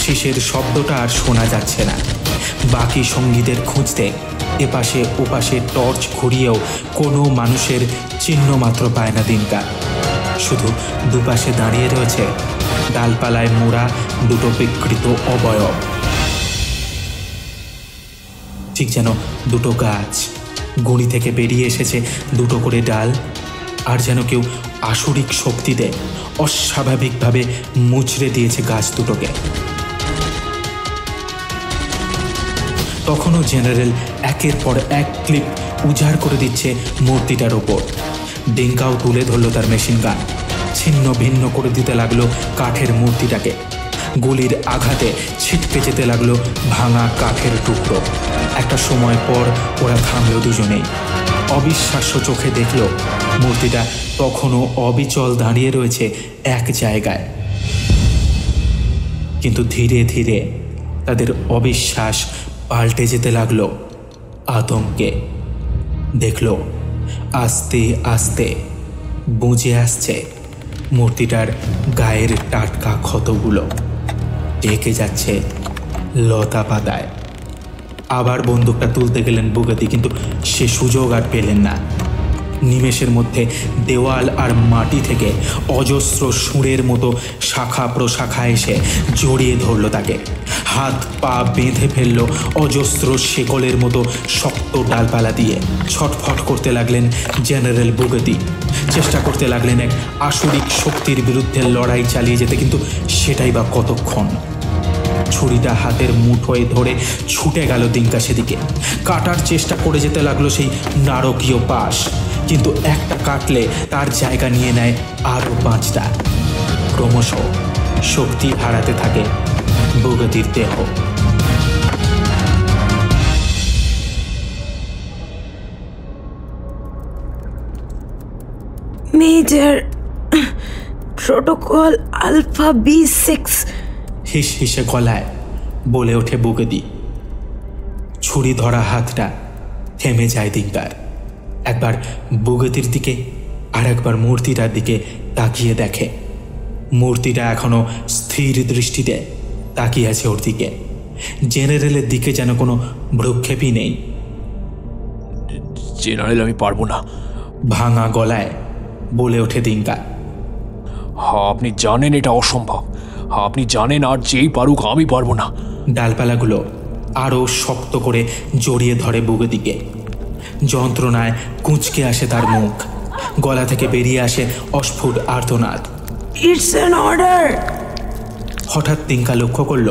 [SPEAKER 1] শীষের শব্দটা আর শোনা যাচ্ছে না। বাকি সঙ্গীদের খুঁজতে এপাশে ওপাশে টর্চ ঘুরিয়েও কোনো মানুষের চিহ্ন মাত্র পায় না দিনকা। শুধু দুপাশে দাঁড়িয়ে রয়েছে ডালপালায় মোড়া দুটো বিকৃত অবয়ব, ঠিক যেন দুটো গাছ। গুঁড়ি থেকে বেরিয়ে এসেছে দুটো করে ডাল, আর যেন কেউ আসরিক শক্তিতে অস্বাভাবিকভাবে মুচড়ে দিয়েছে গাছ দুটোকে। তখনও জেনারেল একের পর এক ক্লিপ উজাড় করে দিচ্ছে মূর্তিটার ওপর। ডিঙ্কাও তুলে ধরল তার মেশিন গান, ছিন্ন ভিন্ন করে দিতে লাগলো কাঠের মূর্তিটাকে। গুলির আঘাতে ছিটকে যেতে লাগলো ভাঙা কাঠের টুকরো। একটা সময় পর ওরা থামলো দুজনেই। অবিশ্বাস্য চোখে দেখল মূর্তিটা তখনও অবিচল দাঁড়িয়ে রয়েছে এক জায়গায়। কিন্তু ধীরে ধীরে তাদের অবিশ্বাস পাল্টে যেতে লাগলো আতঙ্কে। দেখল আস্তে আস্তে বুঝে আসছে মূর্তিটার গায়ের টাটকা ক্ষতগুলো ঢেকে যাচ্ছে লতা পাতায়। আবার বন্দুকটা তুলতে গেলেন বুগাতি, কিন্তু সে সুযোগ আর পেলেন না। নিমেষের মধ্যে দেওয়াল আর মাটি থেকে অজস্র সুরের মতো শাখা প্রশাখা এসে জড়িয়ে ধরল তাকে। হাত পা বেঁধে ফেলল অজস্র শেকলের মতো শক্ত ডালপালা দিয়ে। ছটফট করতে লাগলেন জেনারেল বুগাতি। চেষ্টা করতে লাগলেন এক আসরিক শক্তির বিরুদ্ধে লড়াই চালিয়ে যেতে, কিন্তু সেটাই বা কতক্ষণ। ছুরিটা হাতের মুঠোয় ধরে ছুটে গেল দিনকা সেদিকে। কাটার চেষ্টা করে যেতে লাগলো সেই নারকীয় পাশ, কিন্তু একটা কাটলে তার জায়গা নিয়ে নেয় আরও 5টা। ক্রমশ শক্তি হারাতে থাকে বুগাতির দেহ।
[SPEAKER 2] মেজর, প্রোটোকল আলফা B6,
[SPEAKER 1] হিস হিসে গলায় বলে ওঠে বুগাতি। ছুরি ধরা হাতটা থেমে যায় দিনকার। একবার বুগাতির দিকে আর একবার মূর্তিটার দিকে তাকিয়ে দেখে। মূর্তিটা এখনো স্থির দৃষ্টিতে তাকিয়ে আছে ওর দিকে। জেনারেলের দিকে যেন কোনো ভ্রুক্ষেপই নেই।
[SPEAKER 3] জেনারেল, আমি পারবো না,
[SPEAKER 1] ভাঙা গলায় বলে ওঠে দিনকা।
[SPEAKER 3] হ্যাঁ, আপনি জানেন এটা অসম্ভব। আপনি জানেন, আর যেই পারুক আমি পারবো না।
[SPEAKER 1] ডালপালাগুলো আরও শক্ত করে জড়িয়ে ধরে বুগাতিকে। যন্ত্রণায় কুঁচকে আসে তার মুখ। গলা থেকে বেরিয়ে আসে অস্ফুট আর্তনাদ।
[SPEAKER 2] It's an order.
[SPEAKER 1] হঠাৎ দিনকা লক্ষ্য করল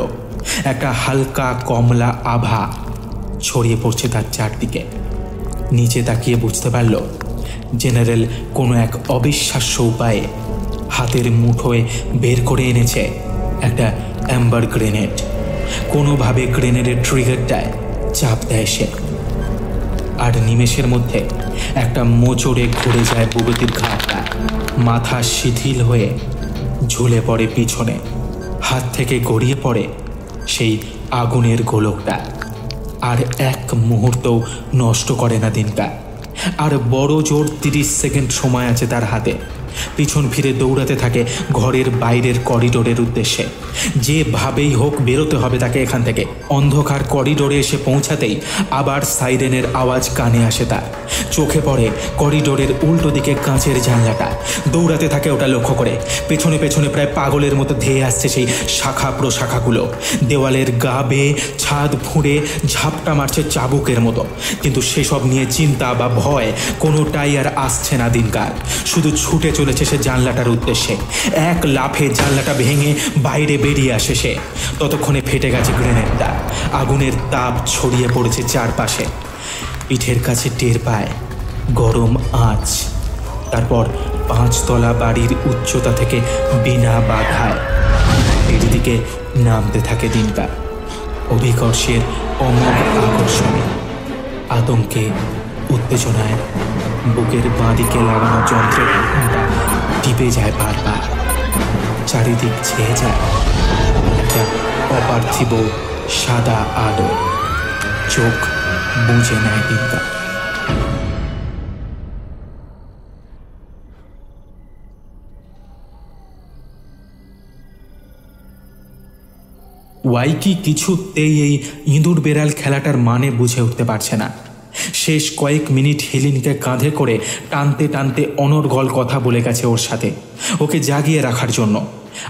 [SPEAKER 1] একটা হালকা কমলা আভা ছড়িয়ে পড়ছে তার চারদিকে। নিচে তাকিয়ে বুঝতে পারল জেনারেল কোনো এক অবিশ্বাস্য উপায়ে হাতের মুঠোয় বের করে এনেছে একটা অ্যাম্বার গ্রেনেড। কোনোভাবে গ্রেনেডের ট্রিগারটায় চাপ দেয় সে, আর নিমেষের মধ্যে একটা মোচড়ে ঘুরে যায় বুগাতির ঘাটটা। মাথা শিথিল হয়ে ঝুলে পড়ে পিছনে। হাত থেকে গড়িয়ে পড়ে সেই আগুনের গোলকটা। আর এক মুহূর্তও নষ্ট করে না দিনকা। আর বড় জোর 30 সেকেন্ড সময় আছে তার হাতে। পিছন ফিরে দৌড়াতে থাকে ঘরের বাইরের করিডোরের উদ্দেশ্যে। যেভাবেই হোক বেরোতে হবে তাকে এখান থেকে। অন্ধকার করিডোরে এসে পৌঁছাতেই আবার সাইরেনের আওয়াজ কানে আসে তার। চোখে পড়ে করিডোরের উল্টো দিকে কাঁচের জানলাটা। দৌড়াতে থাকে ওটা লক্ষ্য করে। পেছনে পেছনে প্রায় পাগলের মতো ধেয়ে আসছে সেই শাখা প্রশাখাগুলো। দেওয়ালের গা বেয়ে ছাদ ফুঁড়ে ঝাপটা মারছে চাবুকের মতো। কিন্তু সেসব নিয়ে চিন্তা বা ভয় কোনোটাই আর আসছে না দিনকার। শুধু ছুটে চলেছে সে জানলাটার উদ্দেশ্যে। এক লাফে জানলাটা ভেঙে বাইরে বেরিয়ে আসে সে। ততক্ষণে ফেটে গেছে গ্রেনেডটা। আগুনের তাপ ছড়িয়ে পড়েছে চারপাশে। পিঠের কাছে টের পায় গরম আঁচ। তারপর 5 তলা বাড়ির উচ্চতা থেকে বিনা বাধায় এর দিকে নামতে থাকে দিনটা। অভিকর্ষের অমোঘ আকর্ষণে, আতঙ্কে, উত্তেজনায় বুকের বাঁদিকে লাগানো যন্ত্রের ঘণ্টা টিপে যায় বারবার। চারিদিক ছেয়ে যায় একটা অপার্থিব সাদা আলো। চোখ বুঝে নেয় দিনটা। ওয়াইকি কিছুতেই এই ইঁদুর বেড়াল খেলাটার মানে বুঝে উঠতে পারছে না। শেষ কয়েক মিনিট হেলিনকে কাঁধে করে টানতে টানতে অনর্গল কথা বলে গেছে ওর সাথে, ওকে জাগিয়ে রাখার জন্য।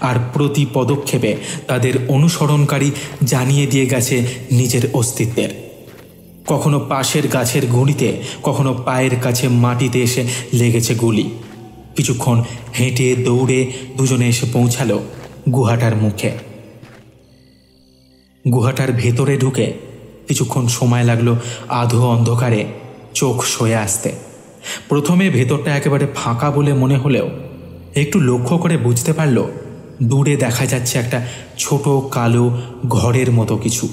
[SPEAKER 1] আর প্রতি পদক্ষেপে তাদের অনুসরণকারী জানিয়ে দিয়ে গেছে নিজের অস্তিত্বের। কখনো পাশের গাছের গুঁড়িতে, কখনো পায়ের কাছে মাটিতে এসে লেগেছে গুলি। কিছুক্ষণ হেঁটে দৌড়ে দুজনে এসে পৌঁছালো গুহাটার মুখে। গুহাটার ভেতরে ঢুকে কিছুক্ষণ সময় লাগলো আধো অন্ধকারে চোখ সয়ে আসতে। প্রথমে ভেতরটা একেবারে ফাঁকা বলে মনে হলেও একটু লক্ষ্য করে বুঝতে পারল দূরে দেখা যাচ্ছে একটা ছোট কালো ঘরের মতো কিছু।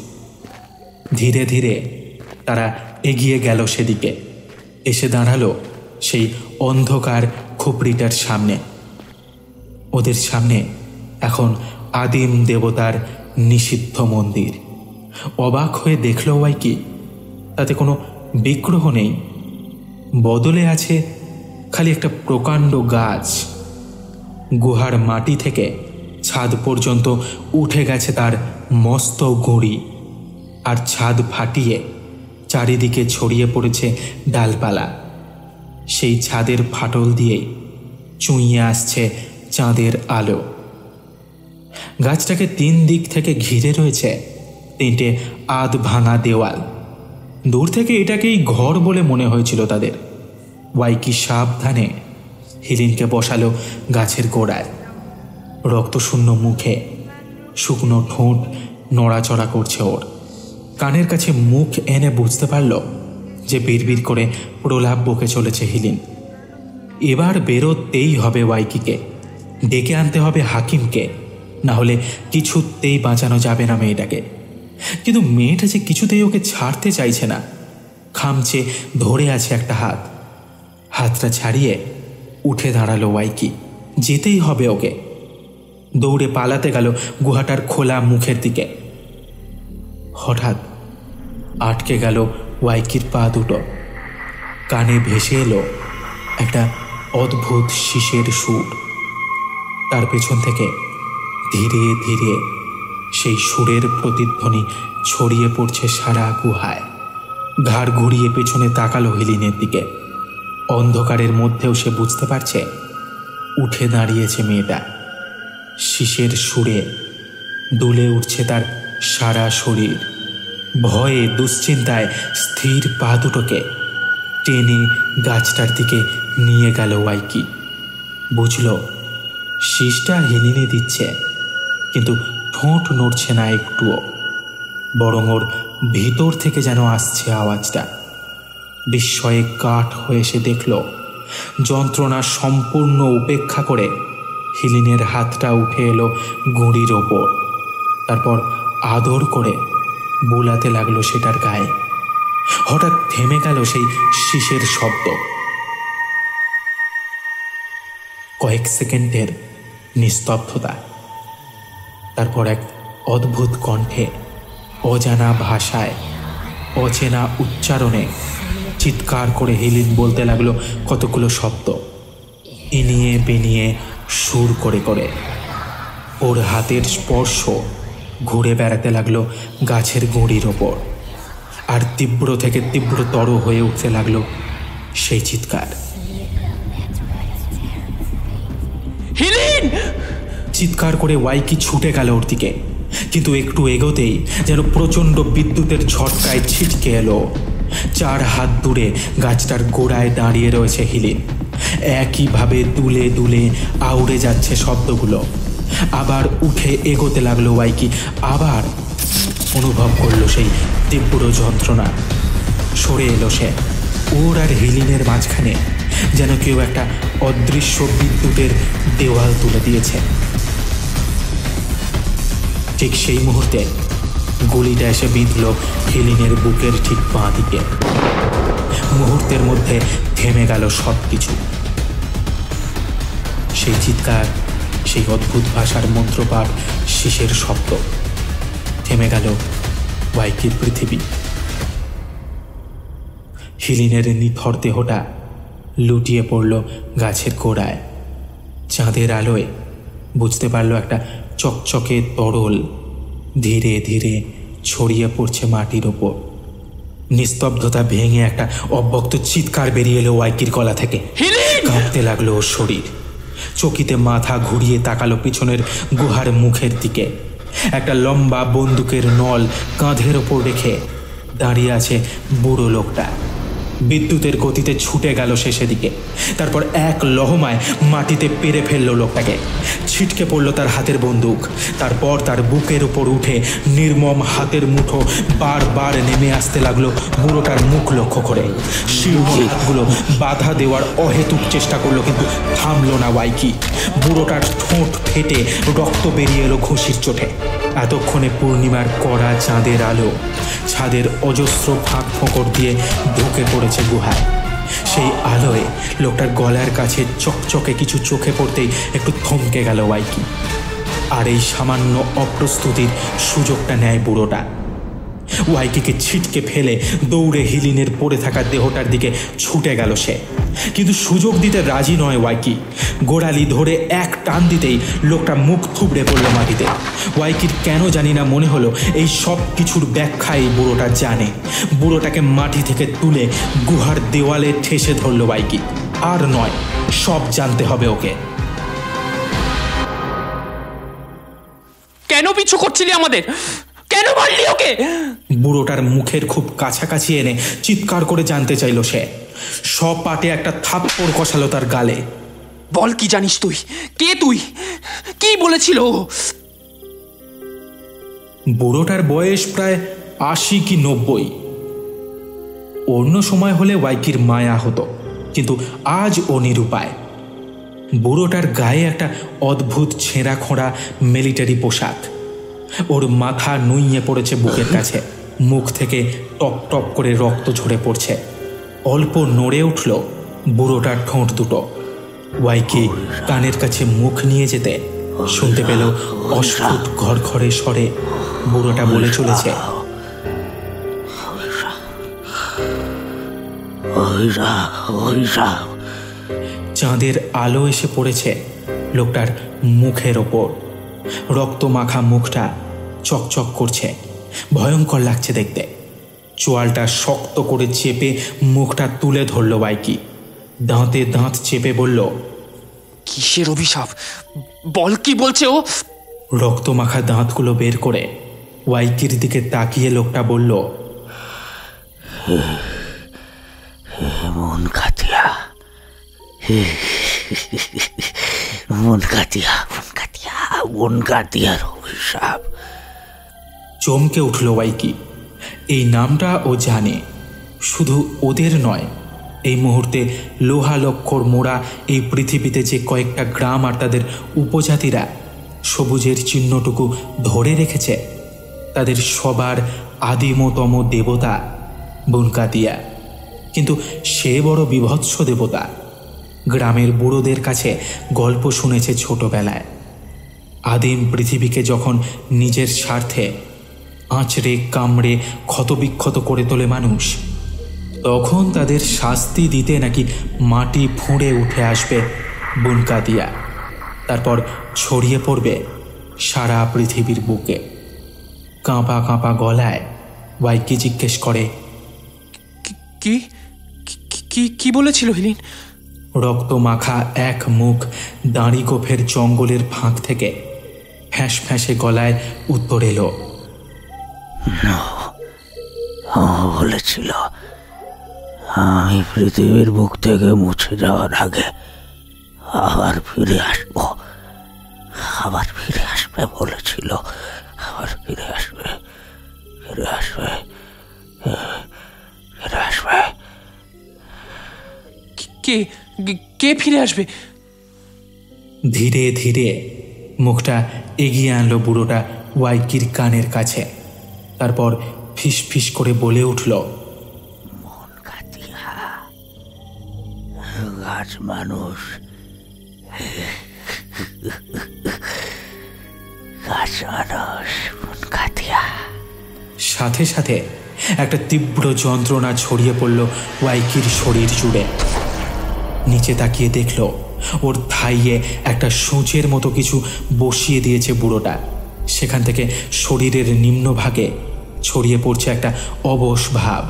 [SPEAKER 1] ধীরে ধীরে তারা এগিয়ে গেল সেদিকে, এসে দাঁড়ালো সেই অন্ধকার খুপড়িটার সামনে। ওদের সামনে এখন আদিম দেবতার নিষিদ্ধ মন্দির। অবাক হয়ে দেখল ওয়াইকি, তাতে কোনো বিগ্রহ নেই, বদলে আছে খালি একটা প্রকাণ্ড গাছ। গুহার মাটি থেকে ছাদ পর্যন্ত উঠে গেছে তার মস্ত গুঁড়ি, আর ছাদ ফাটিয়ে চারিদিকে ছড়িয়ে পড়েছে ডালপালা। সেই ছাদের ফাটল দিয়েই চুঁইয়ে আসছে চাঁদের আলো। গাছটাকে 3 দিক থেকে ঘিরে রয়েছে 3টে আধ ভাঙা দেওয়াল। দূর থেকে এটাকেই ঘর বলে মনে হয়েছিল তাদের। ওয়াইকি সাবধানে হিলিনকে বসালো গাছের গোড়ায়। রক্তশূন্য মুখে শুকনো ঠোঁট নড়াচড়া করছে ওর। কানের কাছে মুখ এনে বুঝতে পারল যে বিড়বিড় করে প্রলাপ বকে চলেছে হিলিন। এবার বেরোতেই হবে ওয়াইকিকে, ডেকে আনতে হবে হাকিমকে, না হলে কিছুতেই বাঁচানো যাবে না মেয়েটাকে। কিন্তু মেয়েটা যে কিছুতেই ওকে ছাড়তে চাইছে না, খামচে ধরে আছে একটা হাত। হাতটা ছাড়িয়ে উঠে দাঁড়ালো ওয়াইকি, যেতেই হবে ওকে। দৌড়ে পালাতে গেল গুহাটার খোলা মুখের দিকে। হঠাৎ আটকে গেল ওয়াইকির পা দুটো। কানে ভেসে এলো একটা অদ্ভুত শিসের সুর। তার পেছন থেকে ধীরে ধীরে সেই সুরের প্রতিধ্বনি ছড়িয়ে পড়ছে সারা গুহায়। ঘাড় ঘুরিয়ে পেছনে তাকালো হিলিনের দিকে। অন্ধকারের মধ্যেও সে বুঝতে পারছে উঠে দাঁড়িয়েছে মেয়েটা। শিসের সুরে দুলে উঠছে তার সারা শরীর। ভয়ে দুশ্চিন্তায় স্থির পা দুটোকে টেনে গাছটার দিকে নিয়ে গেল ওয়াইকি। বুঝল শিসটা হিলিনে দিচ্ছে, কিন্তু ঠোঁট নড়ছে না একটুও, বরং ওর ভিতর থেকে যেন আসছে আওয়াজটা। বিস্ময়ে কাঠ হয়ে সে দেখল যন্ত্রণা সম্পূর্ণ উপেক্ষা করে হিলিনের হাতটা উঠে এলো গুঁড়ির ওপর। তারপর আদর করে বুলাতে লাগলো সেটার গায়ে। হঠাৎ থেমে গেল সেই শিসের শব্দ। কয়েক সেকেন্ডের নিস্তব্ধতা। তারপর এক অদ্ভুত কণ্ঠে, অজানা ভাষায়, অচেনা উচ্চারণে চিৎকার করে হিলিন বলতে লাগলো কতগুলো শব্দ, ইনিয়ে বিনিয়ে সুর করে করে। ওর হাতের স্পর্শ ঘুরে বেড়াতে লাগলো গাছের গুঁড়ির ওপর, আর তীব্র থেকে তীব্রতর হয়ে উঠতে লাগলো সেই চিৎকার।
[SPEAKER 3] হিলিন!
[SPEAKER 1] চিৎকার করে ওয়াইকি ছুটে গেল ওর দিকে, কিন্তু একটু এগোতেই যেন প্রচণ্ড বিদ্যুতের ঝটকায় ছিটকে এলো। 4 হাত দূরে গাছটার গোড়ায় দাঁড়িয়ে রয়েছে হিলিন। একইভাবে দুলে দুলে আউড়ে যাচ্ছে শব্দগুলো। আবার উঠে এগোতে লাগলো ওয়াইকি, আবার অনুভব করলো সেই তীব্র যন্ত্রণা। সরে এলো সে। ওর আর হিলিনের মাঝখানে যেন কেউ একটা অদৃশ্য বিদ্যুতের দেওয়াল তুলে দিয়েছে। ঠিক সেই মুহূর্তে গুলিটা এসে বিঁধল হিলিনের বুকের ঠিক বাঁ দিকে। মুহূর্তের মধ্যে থেমে গেল সব কিছু। সেই চিৎকার, সেই অদ্ভুত ভাষার মন্ত্রপাঠ, শিসের শব্দ। থেমে গেল ওয়াইকির পৃথিবী। হিলিনের নিথর দেহটা লুটিয়ে পড়ল গাছের গোড়ায়। চাঁদের আলোয় বুঝতে পারল একটা চকচকে তরল ধীরে ধীরে ছড়িয়ে পড়ছে মাটির ওপর। নিস্তব্ধতা ভেঙে একটা অব্যক্ত চিৎকার বেরিয়ে এলো ওয়াইকির গলা থেকে। কাঁপতে লাগলো ওর শরীর। চকিতে মাথা ঘুরিয়ে তাকালো পিছনের গুহার মুখের দিকে। একটা লম্বা বন্দুকের নল কাঁধের ওপর রেখে দাঁড়িয়ে আছে বুড়ো লোকটা। বিদ্যুতের গতিতে ছুটে গেল শেষের দিকে। তারপর এক লহমায় মাটিতে পেরে ফেললো লোকটাকে। ছিটকে পড়ল তার হাতের বন্দুক। তারপর তার বুকের উপর উঠে নির্মম হাতের মুঠো বারবার নেমে আসতে লাগলো বুড়োটার মুখ লক্ষ্য করে। শীর্ণ হাতগুলো বাধা দেওয়ার অহেতুক চেষ্টা করলো, কিন্তু থামলো না ওয়াইকি। বুড়োটার ঠোঁট ফেটে রক্ত বেরিয়ে এলো ঘুষির চোটে। এতক্ষণে পূর্ণিমার কড়া চাঁদের আলো ছাদের অজস্র ফাঁক ফোঁকর দিয়ে ঢুকে পড়েছে গুহায়। সেই আলোয় লোকটার গলার কাছে চকচকে কিছু চোখে পড়তেই একটু থমকে গেল ওয়াইকি। আর এই সামান্য অপ্রস্তুতির সুযোগটা নেয় বুড়োটা। ওয়াইকিকে ছিটকে ফেলে দৌড়ে হিলিনের পড়ে থাকা দেহটার দিকে ছুটে গেল সে। কিন্তু সুযোগ দিতে রাজি নয় ওয়াইকি। গোড়ালি ধরে এক টান দিতেই লোকটা মুখ থুবড়ে পড়ল মাটিতে। ওয়াইকির কেন জানি না মনে হলো এই সব কিছুর ব্যাখ্যা এই বুড়োটা জানে। বুড়োটাকে মাটি থেকে তুলে গুহার দেওয়ালে ঠেসে ধরল ওয়াইকি। আর নয়, সব জানতে হবে ওকে।
[SPEAKER 3] কেন পিছু করছিলি আমাদের? কেন মারলি ওকে?
[SPEAKER 1] বুড়োটার মুখের খুব কাছাকাছি এনে চিৎকার করে জানতে চাইল সে। সব পাটে একটা থাপ্পড় কষালো তার গালে।
[SPEAKER 3] বল, কি জানিস তুই? কে তুই? কি বলেছিল?
[SPEAKER 1] বুড়োটার বয়স প্রায় ৮০ কি ৯০। অন্য সময় হলে ওয়াইকির মায়া হতো, কিন্তু আজ ও নিরুপায়। বুড়োটার গায়ে একটা অদ্ভুত ছেঁড়া খোঁড়া মিলিটারি পোশাক। ওর মাথা নুইয়ে পড়েছে বুকের কাছে। মুখ থেকে টপ টপ করে রক্ত ঝরে পড়ছে। অল্প নড়ে উঠল বুড়োটার ঠোঁট দুটো। ওয়াইকি কানের কাছে মুখ নিয়ে যেতে শুনতে পেল অস্ফুট ঘরঘরে স্বরে বুড়োটা বলে চলেছে, চাঁদের আলো এসে পড়েছে লোকটার মুখের ওপর। রক্ত মাখা মুখটা চকচক করছে, ভয়ঙ্কর লাগছে দেখতে। চোয়ালটা শক্ত করে চেপে মুখটা তুলে ধরল ওয়াইকি। দাঁতে দাঁত চেপে বলল,
[SPEAKER 3] কিসের অভিশাপ? বল, কি বলছে ও?
[SPEAKER 1] রক্ত মাখা দাঁতগুলো বের করে ওয়াইকির দিকে তাকিয়ে লোকটা বলল,
[SPEAKER 5] মন কাতিয়া, মন কাতিয়া, মন কাতিয়া, মন কাতিয়ার অভিশাপ।
[SPEAKER 1] চমকে উঠল ওয়াইকি। এই নামটা ও জানে। শুধু ওদের নয়, এই মুহূর্তে লোহালক্ষর মোড়া এই পৃথিবীতে যে কয়েকটা গ্রাম আর তাদের উপজাতিরা সবুজের চিহ্নটুকু ধরে রেখেছে, তাদের সবার আদিমতম দেবতা বুনকাতিয়া। কিন্তু সে বড় বিভৎস দেবতা। গ্রামের বুড়োদের কাছে গল্প শুনেছে ছোটবেলায়। আদিম পৃথিবীকে যখন নিজের স্বার্থে আঁচড়ে কামড়ে ক্ষতবিক্ষত করে তোলে মানুষ, তখন তাদের শাস্তি দিতে নাকি মাটি ফুঁড়ে উঠে আসবে বুনকাতিয়া। তারপর ছড়িয়ে পড়বে সারা পৃথিবীর বুকে। কাঁপা কাঁপা গলায় ওয়াইকি জিজ্ঞেস করে,
[SPEAKER 3] কি কি কি বলেছিল হিলিন?
[SPEAKER 1] রক্ত মাখা এক মুখ দাঁড়ি গোফের জঙ্গলের ফাঁক থেকে ফ্যাঁস ফ্যাঁসে গলায় উত্তর এলো,
[SPEAKER 5] বলেছিল আমি পৃথিবীর বুক থেকে মুছে যাওয়ার আগে আবার ফিরে আসব, আবার ফিরে আসবে বলেছিল, আবার ফিরে আসবে, ফিরে আসবে, ফিরে আসবে।
[SPEAKER 3] কে কে ফিরে আসবে?
[SPEAKER 1] ধীরে ধীরে মুখটা এগিয়ে আনলো বুড়োটা ওয়াইকির কানের কাছে। তারপর ফিস ফিস করে বলে উঠল,
[SPEAKER 5] মন কাতিয়া, গাছ মানুষ, গাছ মানুষ, মন কাতিয়া।
[SPEAKER 1] সাথে সাথে একটা তীব্র যন্ত্রণা ছড়িয়ে পড়ল ওয়াইকির শরীর জুড়ে। নিচে তাকিয়ে দেখল ওর থাইয়ে একটা সূচের মতো কিছু বসিয়ে দিয়েছে বুড়োটা। সেখান থেকে শরীরের নিম্নভাগে ছড়িয়ে পড়ছে একটা অবশ ভাব।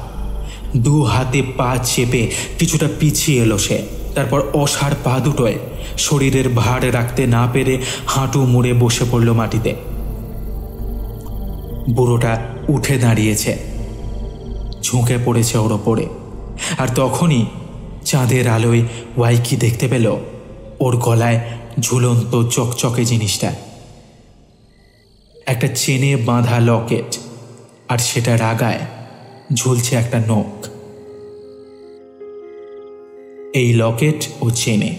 [SPEAKER 1] দু হাতে পা চেপে কিছুটা পিছিয়ে এলো সে। তারপর অসাড় পা দুটোয় শরীরের ভার রাখতে না পেরে হাঁটু মুড়ে বসে পড়ল মাটিতে। বুড়োটা উঠে দাঁড়িয়েছে, ঝুঁকে পড়েছে ওর ওপরে। আর তখনই চাঁদের আলোয় ওয়াইকি দেখতে পেল ওর গলায় ঝুলন্ত চকচকে জিনিসটা, একটা চেনে বাঁধা লকেট, আর সেটার আগায় ঝুলছে একটা নখ। এই লকেট ও চেনে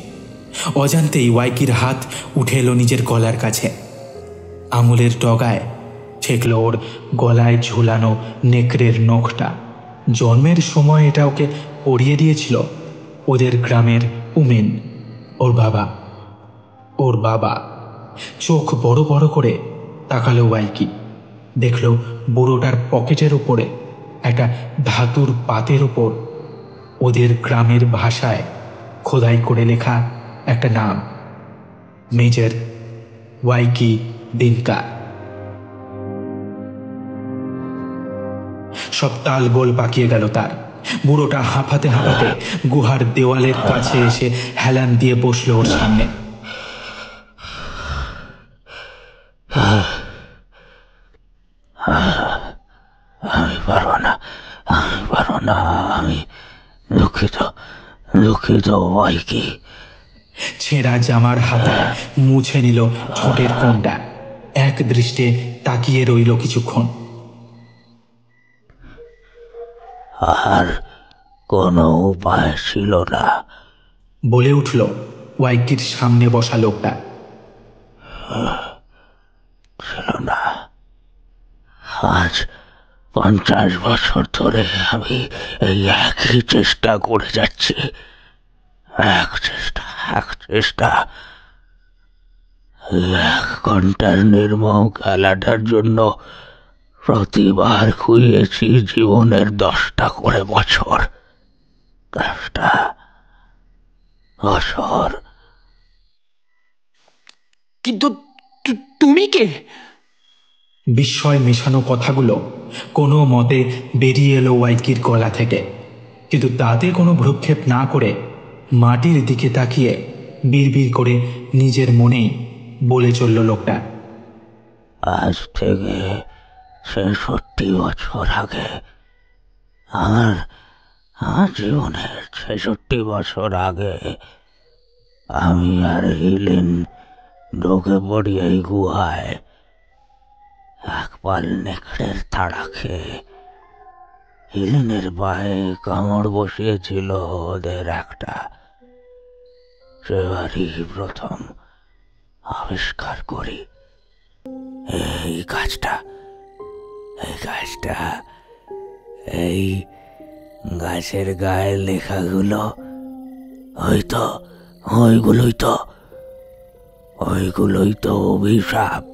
[SPEAKER 1] অজান্তেই ওয়াইকির হাত উঠে এলো নিজের গলার কাছে। আঙুলের ডগায় ঠেকল ওর গলায় ঝুলানো নেকড়ের নখটা। জন্মের সময় এটা ওকে পরিয়ে দিয়েছিল ওদের গ্রামের উমেন, ওর বাবা। চোখ বড় বড় করে তাকালো ওয়াইকি, দেখল বুড়োটার পকেটের উপরে একটা ধাতুর পাতের উপর ওদের গ্রামের ভাষায় খোদাই করে লেখা একটা নাম, মেজর ওয়াইকি দিনকা। সব তাল গোল পাকিয়ে গেল তার। বুড়োটা হাঁপাতে হাঁপাতে গুহার দেওয়ালের কাছে এসে হেলান দিয়ে বসল ওর সামনে।
[SPEAKER 5] আমি পারবো না, আমি দুঃখিত ওয়াইকি।
[SPEAKER 1] ছেঁড়া জামার হাতায় মুছে নিল ঠোঁটের কোণটা, এক দৃষ্টে তাকিয়ে রইল কিছুক্ষণ।
[SPEAKER 5] আর কোনো উপায় ছিল না
[SPEAKER 1] বলে উঠল ওয়াইকির সামনে বসা লোকটা।
[SPEAKER 5] ছিল না। আজ 50 বছর ধরে আমি এই একই চেষ্টা করে যাচ্ছি, এক চেষ্টা। 1 ঘন্টার নির্মম খেলাটার জন্য প্রতিবার খুইয়েছি জীবনের 10টা করে বছর। 10টা বছর।
[SPEAKER 3] কিন্তু তুমি কে?
[SPEAKER 1] বিস্ময় মেশানো কথাগুলো কোনো মতে বেরিয়ে এলো ওয়াইকির গলা থেকে, কিন্তু তাতে কোনো ভ্রুক্ষেপ না করে মাটির দিকে তাকিয়ে বিড়বিড় করে নিজের মনেই বলে চলল লোকটা।
[SPEAKER 5] আজ থেকে 66 বছর আগে, আমার জীবনের 66 বছর আগে আমি আর হিলিন ঢুকে পড়ি এই গুহায়। একপাল নেকড়ের তাড়া খেয়ে হিলিনের পায়ে কামড় বসিয়েছিল ওদের একটা। সেবারই প্রথম আবিষ্কার করি এই গাছটা। এই গাছের গায়ে লেখাগুলো ওইগুলোই তো অভিশাপ।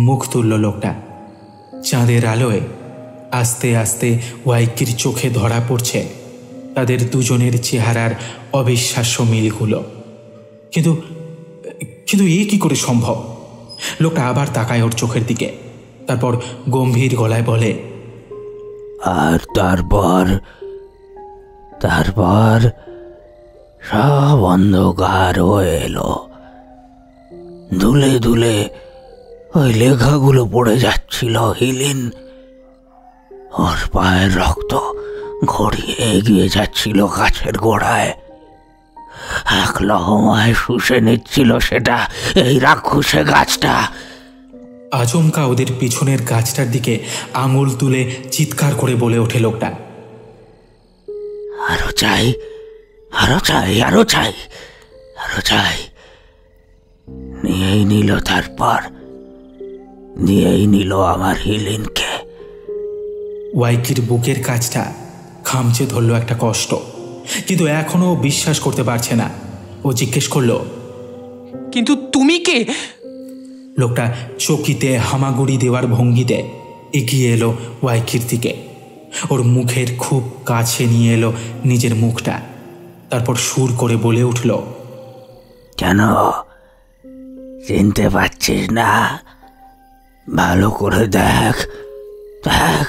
[SPEAKER 1] মুখ তুলল লোকটা। চাঁদের আলোয় আস্তে আস্তে ওয়াইকির চোখে ধরা পড়ছে তাদের দুজনের চেহারার অবিশ্বাস্য মিলগুলো। কিন্তু এ কি করে সম্ভব? লোকটা আবার তাকায় ওর চোখের দিকে, তারপর গম্ভীর গলায় বলে,
[SPEAKER 5] আর তারপর সব অন্ধকার হয়ে এলো। ধুলে ধুলে ওই লেখাগুলো পড়ে যাচ্ছিল হিলিন। ওর পায়ের রক্ত গড়িয়ে এগিয়ে যাচ্ছিল গাছের গোড়ায়। এক লহমায় শুষে নিচ্ছিল সেটা এই রাক্ষসে গাছটা।
[SPEAKER 1] আচমকা ওদের পিছনের গাছটার দিকে আঙুল তুলে চিৎকার করে বলে ওঠে লোকটা,
[SPEAKER 5] আরো চাই। নিয়েই নিল আমার হিলিনকে।
[SPEAKER 1] ওয়াইকির বুকের কাছটা খামচে ধরল একটা কষ্ট, কিন্তু এখনো বিশ্বাস করতে পারছে না। ও জিজ্ঞেস করল,
[SPEAKER 3] কিন্তু তুমি কে?
[SPEAKER 1] লোকটা চকিতে হামাগুড়ি দেওয়ার ভঙ্গিতে এগিয়ে এলো ওয়াইকির দিকে। ওর মুখের খুব কাছে নিয়ে এলো নিজের মুখটা, তারপর সুর করে বলে উঠল,
[SPEAKER 5] কেন চিনতে পারছিস না? ভালো করে দেখ দেখ,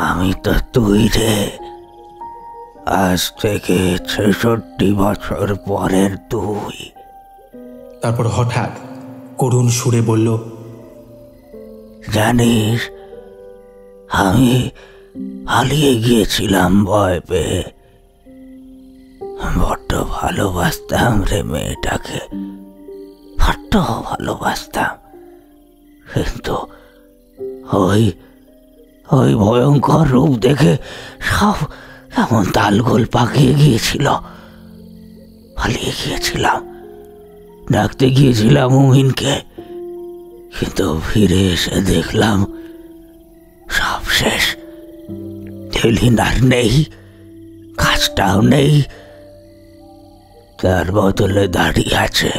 [SPEAKER 5] আমি তো তুই রে। আজ থেকে ৬৬ বছর পরের তুই।
[SPEAKER 1] তারপর হঠাৎ করুণ সুরে বলল,
[SPEAKER 5] জানিস, আমি পালিয়ে গিয়েছিলাম ভয় পেয়ে। বড্ড ভালোবাসতাম রে মেয়েটাকে, বড্ড ভালোবাসতাম। কিন্তু ওই ওই ভয়ঙ্কর রূপ দেখে সব এমন তালগোল পাকিয়ে গিয়েছিল। পালিয়ে গিয়েছিলাম, ডাকতে গিয়েছিলাম মুমিনকে, কিন্তু ফিরে এসে দেখলাম সব শেষ। হেলিন আর নেই, গাছটাও নেই, তার বদলে দাঁড়িয়ে আছে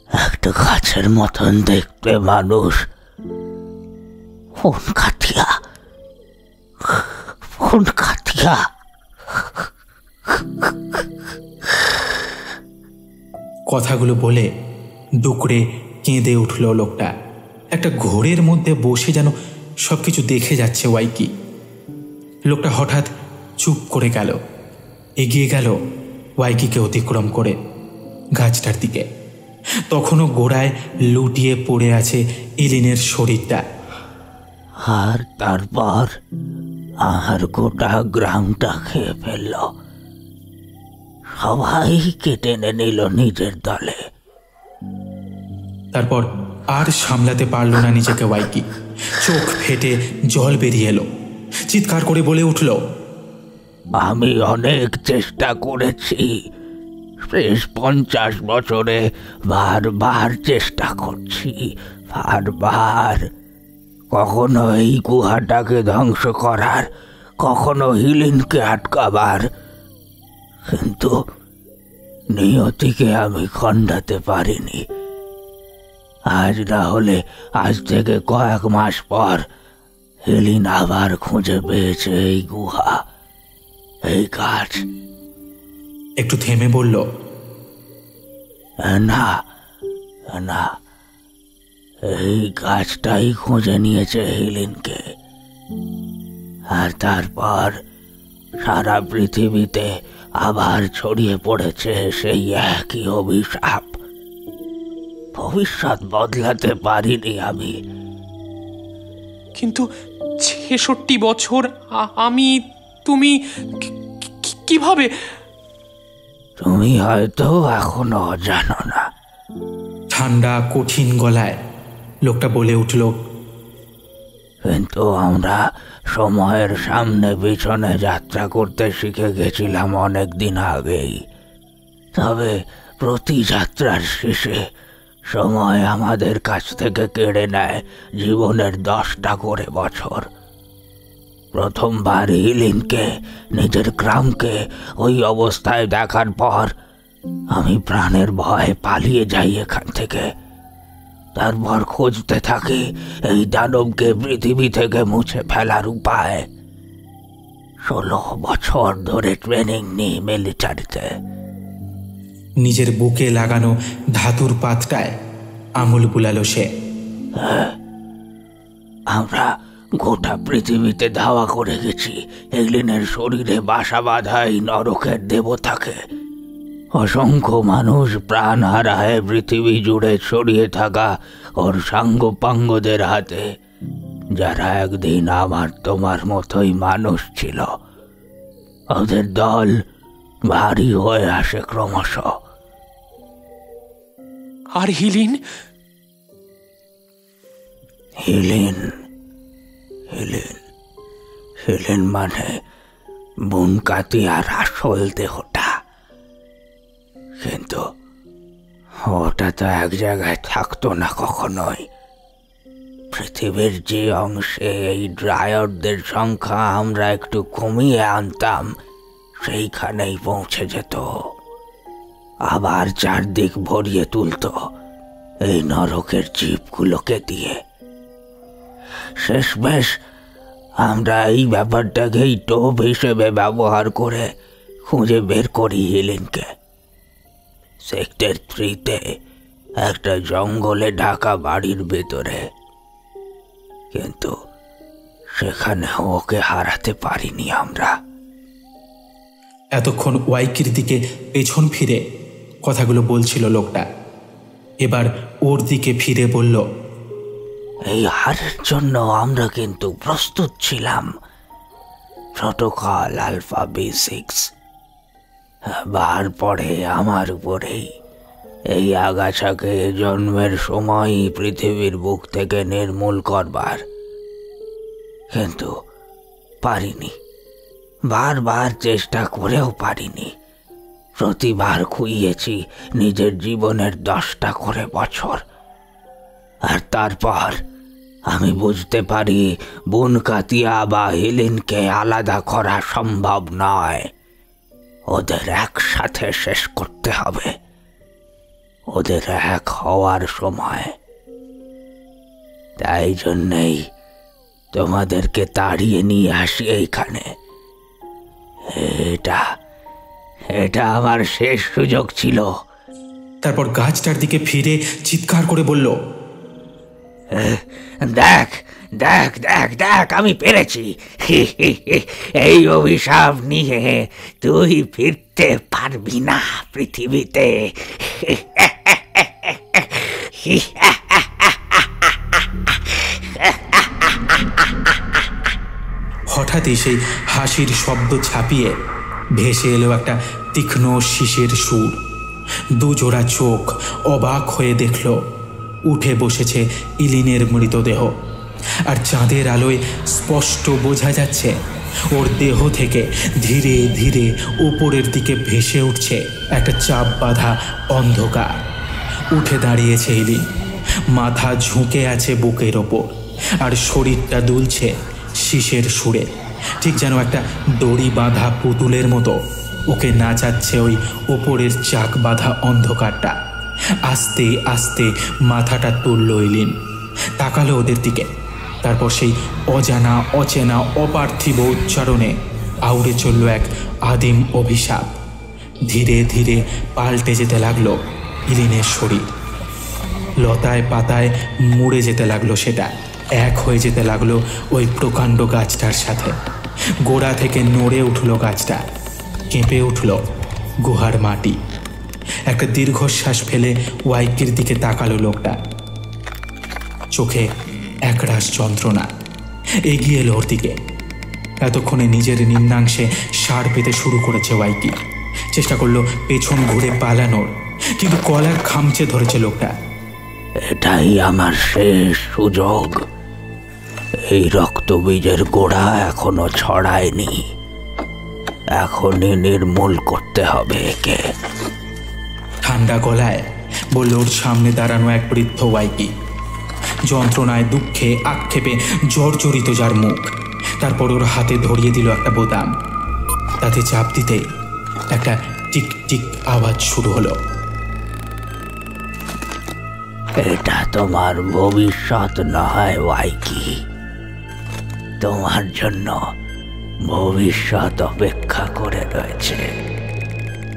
[SPEAKER 5] একটা গাছের মতন দেখতে মানুষ। ফোন কাটিয়া, ফোন কাটিয়া।
[SPEAKER 1] কথাগুলো বলে দুকড়ে কেঁদে উঠল লোকটা। একটা ঘোরের মধ্যে বসে যেন সবকিছু দেখে যাচ্ছে ওয়াইকি। লোকটা হঠাৎ চুপ করে গেল, এগিয়ে গেল ওয়াইকিকে অতিক্রম করে গাছটার দিকে। তখনও গোড়ায় লুটিয়ে পড়ে আছে ইলিনের শরীরটা।
[SPEAKER 5] আর তারপর আর গোটা গ্রামটা খেয়ে ফেলল। সবাইকে টেনে নিল নিজের দলে।
[SPEAKER 1] তারপর আর সামলাতে পারল না নিজেকে ওয়াইকি। চোখ ফেটে জল বেরিয়ে এলো, চিৎকার করে বলে উঠল,
[SPEAKER 5] আমি অনেক চেষ্টা করেছি, শেষ 50 বছরে বারবার চেষ্টা করছি, বারবার। কখনো এই গুহাটাকে ধ্বংস করার, কখনো হিলিনকে আটকাবার, কিন্তু নিয়তিকে আমি খণ্ডাতে পারিনি। আজ না হলে আজ থেকে কয়েক মাস পর হিলিন আবার খুঁজে পেয়েছে এই গুহা, এই গাছ।
[SPEAKER 1] একটু থেমে বলল,
[SPEAKER 5] না না, এই গাছটাই খুঁজে নিয়েছে হিলিনকে। আর তারপর সারা পৃথিবীতে আবার ছড়িয়ে পড়েছে সেই একই অভিশাপ। ভবিষ্যৎ বদলাতে পারিনি আমি।
[SPEAKER 3] কিন্তু ৬৬ বছর আমি, তুমি কিভাবে?
[SPEAKER 5] তুমি হয়তো এখনো জানো না।
[SPEAKER 1] ঠান্ডা কঠিন গলায় লোকটা বলে উঠল,
[SPEAKER 5] কিন্তু আমরা সময়ের সামনে পিছনে যাত্রা করতে শিখে গেছিলাম অনেক দিন আগেই। তবে প্রতি যাত্রার শেষে সময় আমাদের কাছ থেকে কেড়ে নেয় জীবনের 10টা করে বছর। প্রথমবার হিলিনকে, নিজের গ্রামকে ওই অবস্থায় দেখার পর আমি প্রাণের ভয়ে পালিয়ে যাই এখান থেকে। তারপর খুঁজতে থাকি এই দানবকে পৃথিবী থেকে মুছে ফেলার উপায়। 16 বছর ধরে ট্রেনিং নিই মিলিটারিতে।
[SPEAKER 1] নিজের বুকে লাগানো ধাতুর পাতটায় আঙুল বুলালো সে।
[SPEAKER 5] আমরা গোটা পৃথিবীতে ধাওয়া করে গেছি হিলিনের শরীরে বাসা বাঁধা এই নরকের দেবতাকে। অসংখ্য মানুষ প্রাণ হারায় পৃথিবী জুড়ে ছড়িয়ে থাকা ওর সাঙ্গপাঙ্গদের হাতে, যারা একদিন আমার তোমার মতোই মানুষ ছিল। ওদের দল ভারী হয়ে আসে ক্রমশ।
[SPEAKER 3] আর হিলিন?
[SPEAKER 5] হিলিন হিলিন হিলিন মানে বুনকাতি আর আসল দেহটা। কিন্তু ওটা তো এক জায়গায় থাকতো না কখনোই। পৃথিবীর যে অংশে এই ড্রায়ারদের সংখ্যা আমরা একটু কমিয়ে আনতাম, সেইখানেই পৌঁছে যেত, আবার চারদিক ভরিয়ে তুলত এই নরকের জীবগুলোকে দিয়ে। শেষমেশ আমরা এই ব্যাপারটাকেই টোপ হিসেবে ব্যবহার করে খুঁজে বের করি হিলিনকে। সেক্টর 3-তে একটা জঙ্গলে ঢাকা বাড়ির ভেতরে, কিন্তু সেখানে ওকে হারাতে পারিনি আমরা।
[SPEAKER 1] এতক্ষণ ওয়াইকির দিকে পেছন ফিরে কথাগুলো বলছিল লোকটা। এবার ওর দিকে ফিরে বলল,
[SPEAKER 5] এই হারের জন্য আমরা কিন্তু প্রস্তুত ছিলাম। প্রোটোকল আলফা B6 বার পরে আমার উপরেই এই আগাছাকে জন্মের সময় পৃথিবীর বুক থেকে নির্মূল করবার, কিন্তু পারিনি। বারবার চেষ্টা করেও পারিনি। প্রতিবার খুইয়েছি নিজের জীবনের 10টা করে বছর। আর তারপর আমি বুঝতে পারি বুনকাতিয়া বা হিলিনকে আলাদা করা সম্ভব নয়। ওদের একসাথে শেষ করতে হবে, ওদের এক হওয়ার সময়। তাই জন্যেই তোমাদেরকে তাড়িয়ে নিয়ে আসি এইখানে। এটা আমার শেষ সুযোগ ছিল।
[SPEAKER 1] তারপর গাছটার দিকে ফিরে চিৎকার করে বলল,
[SPEAKER 5] দেখ দেখ দেখ দেখ, আমি পেরেছি। এই অভিশাপ নিয়ে তুই ফিরতে পারবি না পৃথিবীতে।
[SPEAKER 1] হঠাৎই সেই হাসির শব্দ ছাপিয়ে ভেসে এলো একটা তীক্ষ্ণ শীষের সুর। দুজোড়া চোখ অবাক হয়ে দেখল উঠে বসেছে ইলিনের মৃতদেহ। আর চাঁদের আলোয় স্পষ্ট বোঝা যাচ্ছে ওর দেহ থেকে ধীরে ধীরে উপরের দিকে ভেসে উঠছে একটা চাপ বাঁধা অন্ধকার। উঠে দাঁড়িয়েছে ইলিন, মাথা ঝুঁকে আছে বুকের ওপর, আর শরীরটা দুলছে শীষের সুরে, ঠিক যেন একটা দড়ি বাঁধা পুতুলের মতো ওকে নাচাচ্ছে ওই ওপরের চাক বাঁধা অন্ধকারটা। আস্তে আস্তে মাথাটা তুলল ইলিন, তাকালো ওদের দিকে। তারপর সেই অজানা অচেনা অপার্থিব উচ্চারণে আউড়ে চলল এক আদিম অভিশাপ। ধীরে ধীরে পাল্টে যেতে লাগলো ইলিনের শরীর। লতায় পাতায় মুড়ে যেতে লাগলো সেটা, এক হয়ে যেতে লাগলো ওই প্রকাণ্ড গাছটার সাথে। গোড়া থেকে নড়ে উঠল গাছটা, কেঁপে উঠল গুহার মাটি। একটা দীর্ঘশ্বাস ফেলে ওয়াইকির দিকে তাকালো লোকটা, চোখে একরাশ যন্ত্রণা। এগিয়ে এলো ওর দিকে। এতক্ষণে নিজের নিম্নাংশে সার পেতে শুরু করেছে ওয়াইকি। চেষ্টা করলো পেছন ঘুরে পালানোর, কিন্তু কলার খামচে ধরেছে লোকটা।
[SPEAKER 5] এটাই আমার শেষ সুযোগ। এই রক্তবীজের গোড়া এখনো ছড়ায়নি, এখনই নির্মূল করতে হবে একে।
[SPEAKER 1] ঠান্ডা গলায় বলল ওর সামনে দাঁড়ানো এক বৃদ্ধ ওয়াইকি। যন্ত্রণায় দুঃখে আক্ষেপে জর্জরিত যার মুখ। তারপর ওর হাতে ধরিয়ে দিল একটা বোতাম। তাতে চাপ দিতে একটা টিক টিক আওয়াজ শুরু হলো।
[SPEAKER 5] এটা তোমার ভবিষ্যৎ নয় ওয়াইকি, তোমার জন্য ভবিষ্যৎ অপেক্ষা করে রয়েছে।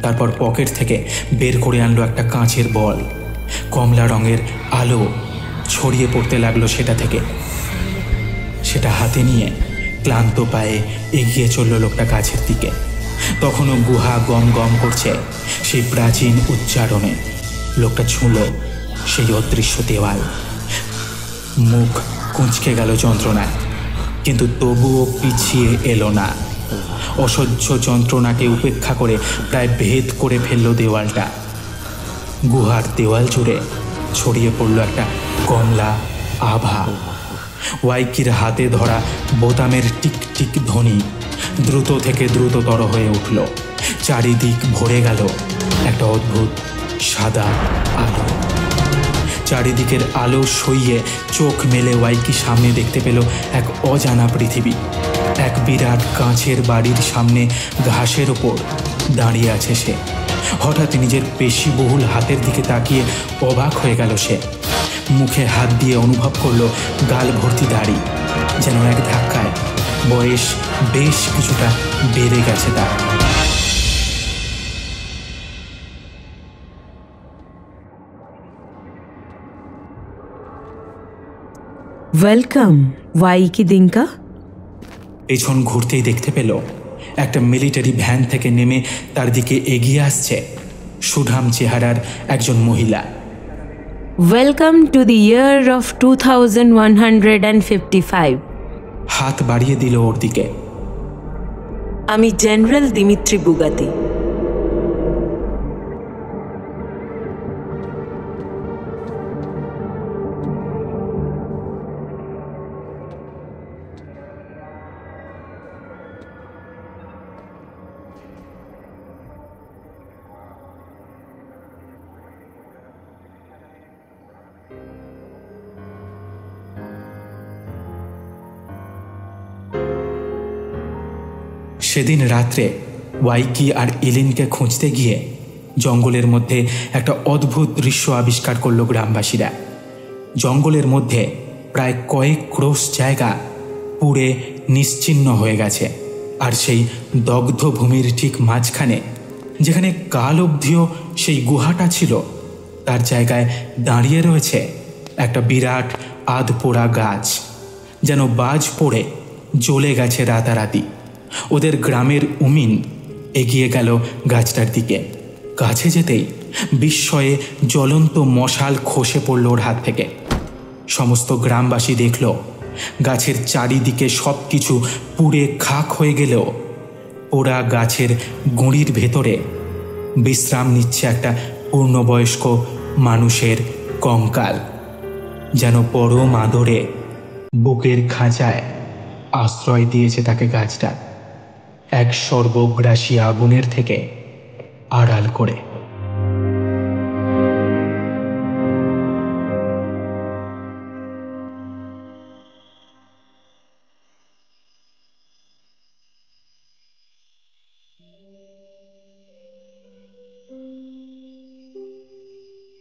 [SPEAKER 1] তারপর পকেট থেকে বের করে আনলো একটা কাঁচের বল। কমলা রঙের আলো ছড়িয়ে পড়তে লাগলো সেটা থেকে। সেটা হাতে নিয়ে ক্লান্ত পায়ে এগিয়ে চলল লোকটা গাছের দিকে। তখনও গুহা গম গম করছে সেই প্রাচীন উচ্চারণে। লোকটা ছুঁল সেই অদৃশ্য দেওয়াল। মুখ কুঁচকে গেল যন্ত্রণায়, কিন্তু তবুও পিছিয়ে এলো না। অসহ্য যন্ত্রণাকে উপেক্ষা করে প্রায় ভেদ করে ফেলল দেওয়ালটা। গুহার দেওয়াল জুড়ে ছড়িয়ে পড়ল একটা কমলা আভা। ওয়াইকির হাতে ধরা বোতামের টিক টিক ধ্বনি দ্রুত থেকে দ্রুততর হয়ে উঠল। চারিদিক ভরে গেল একটা অদ্ভুত সাদা আলো। চারিদিকের আলো সইয়ে চোখ মেলে ওয়াইকি সামনে দেখতে পেল এক অজানা পৃথিবী। এক বিরাট কাঁচের বাড়ির সামনে ঘাসের ওপর দাঁড়িয়ে আছে সে। হঠাৎ নিজের পেশিবহুল হাতের দিকে তাকিয়ে অবাক হয়ে গেল সে। মুখে হাত দিয়ে অনুভব করলো গাল ভর্তি দাড়ি। যেন এক ধাক্কায় বয়স বেশ কিছুটা বেড়ে গেছে তার।
[SPEAKER 2] ওয়েলকাম ওয়াইকি দিনকা।
[SPEAKER 1] পেছন ঘুরতেই দেখতে পেল একটা মিলিটারি ভ্যান থেকে নেমে তার দিকে এগিয়ে আসছে সুঠাম চেহারার একজন মহিলা।
[SPEAKER 2] Welcome to the year of 2155।
[SPEAKER 1] হাত বাড়িয়ে দিল ওর দিকে।
[SPEAKER 2] আমি জেনারেল দিমিত্রি বুগাতি।
[SPEAKER 1] সেদিন রাত্রে ওয়াইকি আর ইলিনকে খুঁজতে গিয়ে জঙ্গলের মধ্যে একটা অদ্ভুত দৃশ্য আবিষ্কার করল গ্রামবাসীরা। জঙ্গলের মধ্যে প্রায় কয়েক ক্রোশ জায়গা পুড়ে নিশ্চিহ্ন হয়ে গেছে, আর সেই দগ্ধ ভূমির ঠিক মাঝখানে, যেখানে কাল অবধিও সেই গুহাটা ছিল, তার জায়গায় দাঁড়িয়ে রয়েছে একটা বিরাট আধপোড়া গাছ, যেন বাজ পড়ে জ্বলে গেছে রাতারাতি। ওদের গ্রামের উমিন এগিয়ে গেল গাছটার দিকে। কাছে যেতেই বিস্ময়ে জ্বলন্ত মশাল খসে পড়ল ওর হাত থেকে। সমস্ত গ্রামবাসী দেখল গাছের চারিদিকে সব কিছু পুড়ে খাক হয়ে গেলেও পোড়া গাছের গুঁড়ির ভেতরে বিশ্রাম নিচ্ছে একটা পূর্ণবয়স্ক মানুষের কঙ্কাল, যেন পরম আদরে বুকের খাঁচায় আশ্রয় দিয়েছে তাকে গাছটা, এক সর্বগ্রাসী আগুনের থেকে আড়াল করে।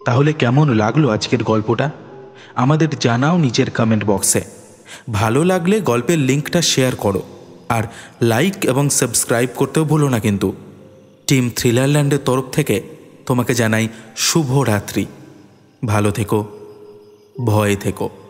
[SPEAKER 6] তাহলে কেমন লাগলো আজকের গল্পটা আমাদের জানাও নিচের কমেন্ট বক্সে। ভালো লাগলে গল্পের লিঙ্কটা শেয়ার করো, আর লাইক এবং সাবস্ক্রাইব করতেও ভুলো না কিন্তু। টিম থ্রিলারল্যান্ডের তরফ থেকে তোমাকে জানাই শুভ রাত্রি। ভালো থেকো, ভয়ে থেকো।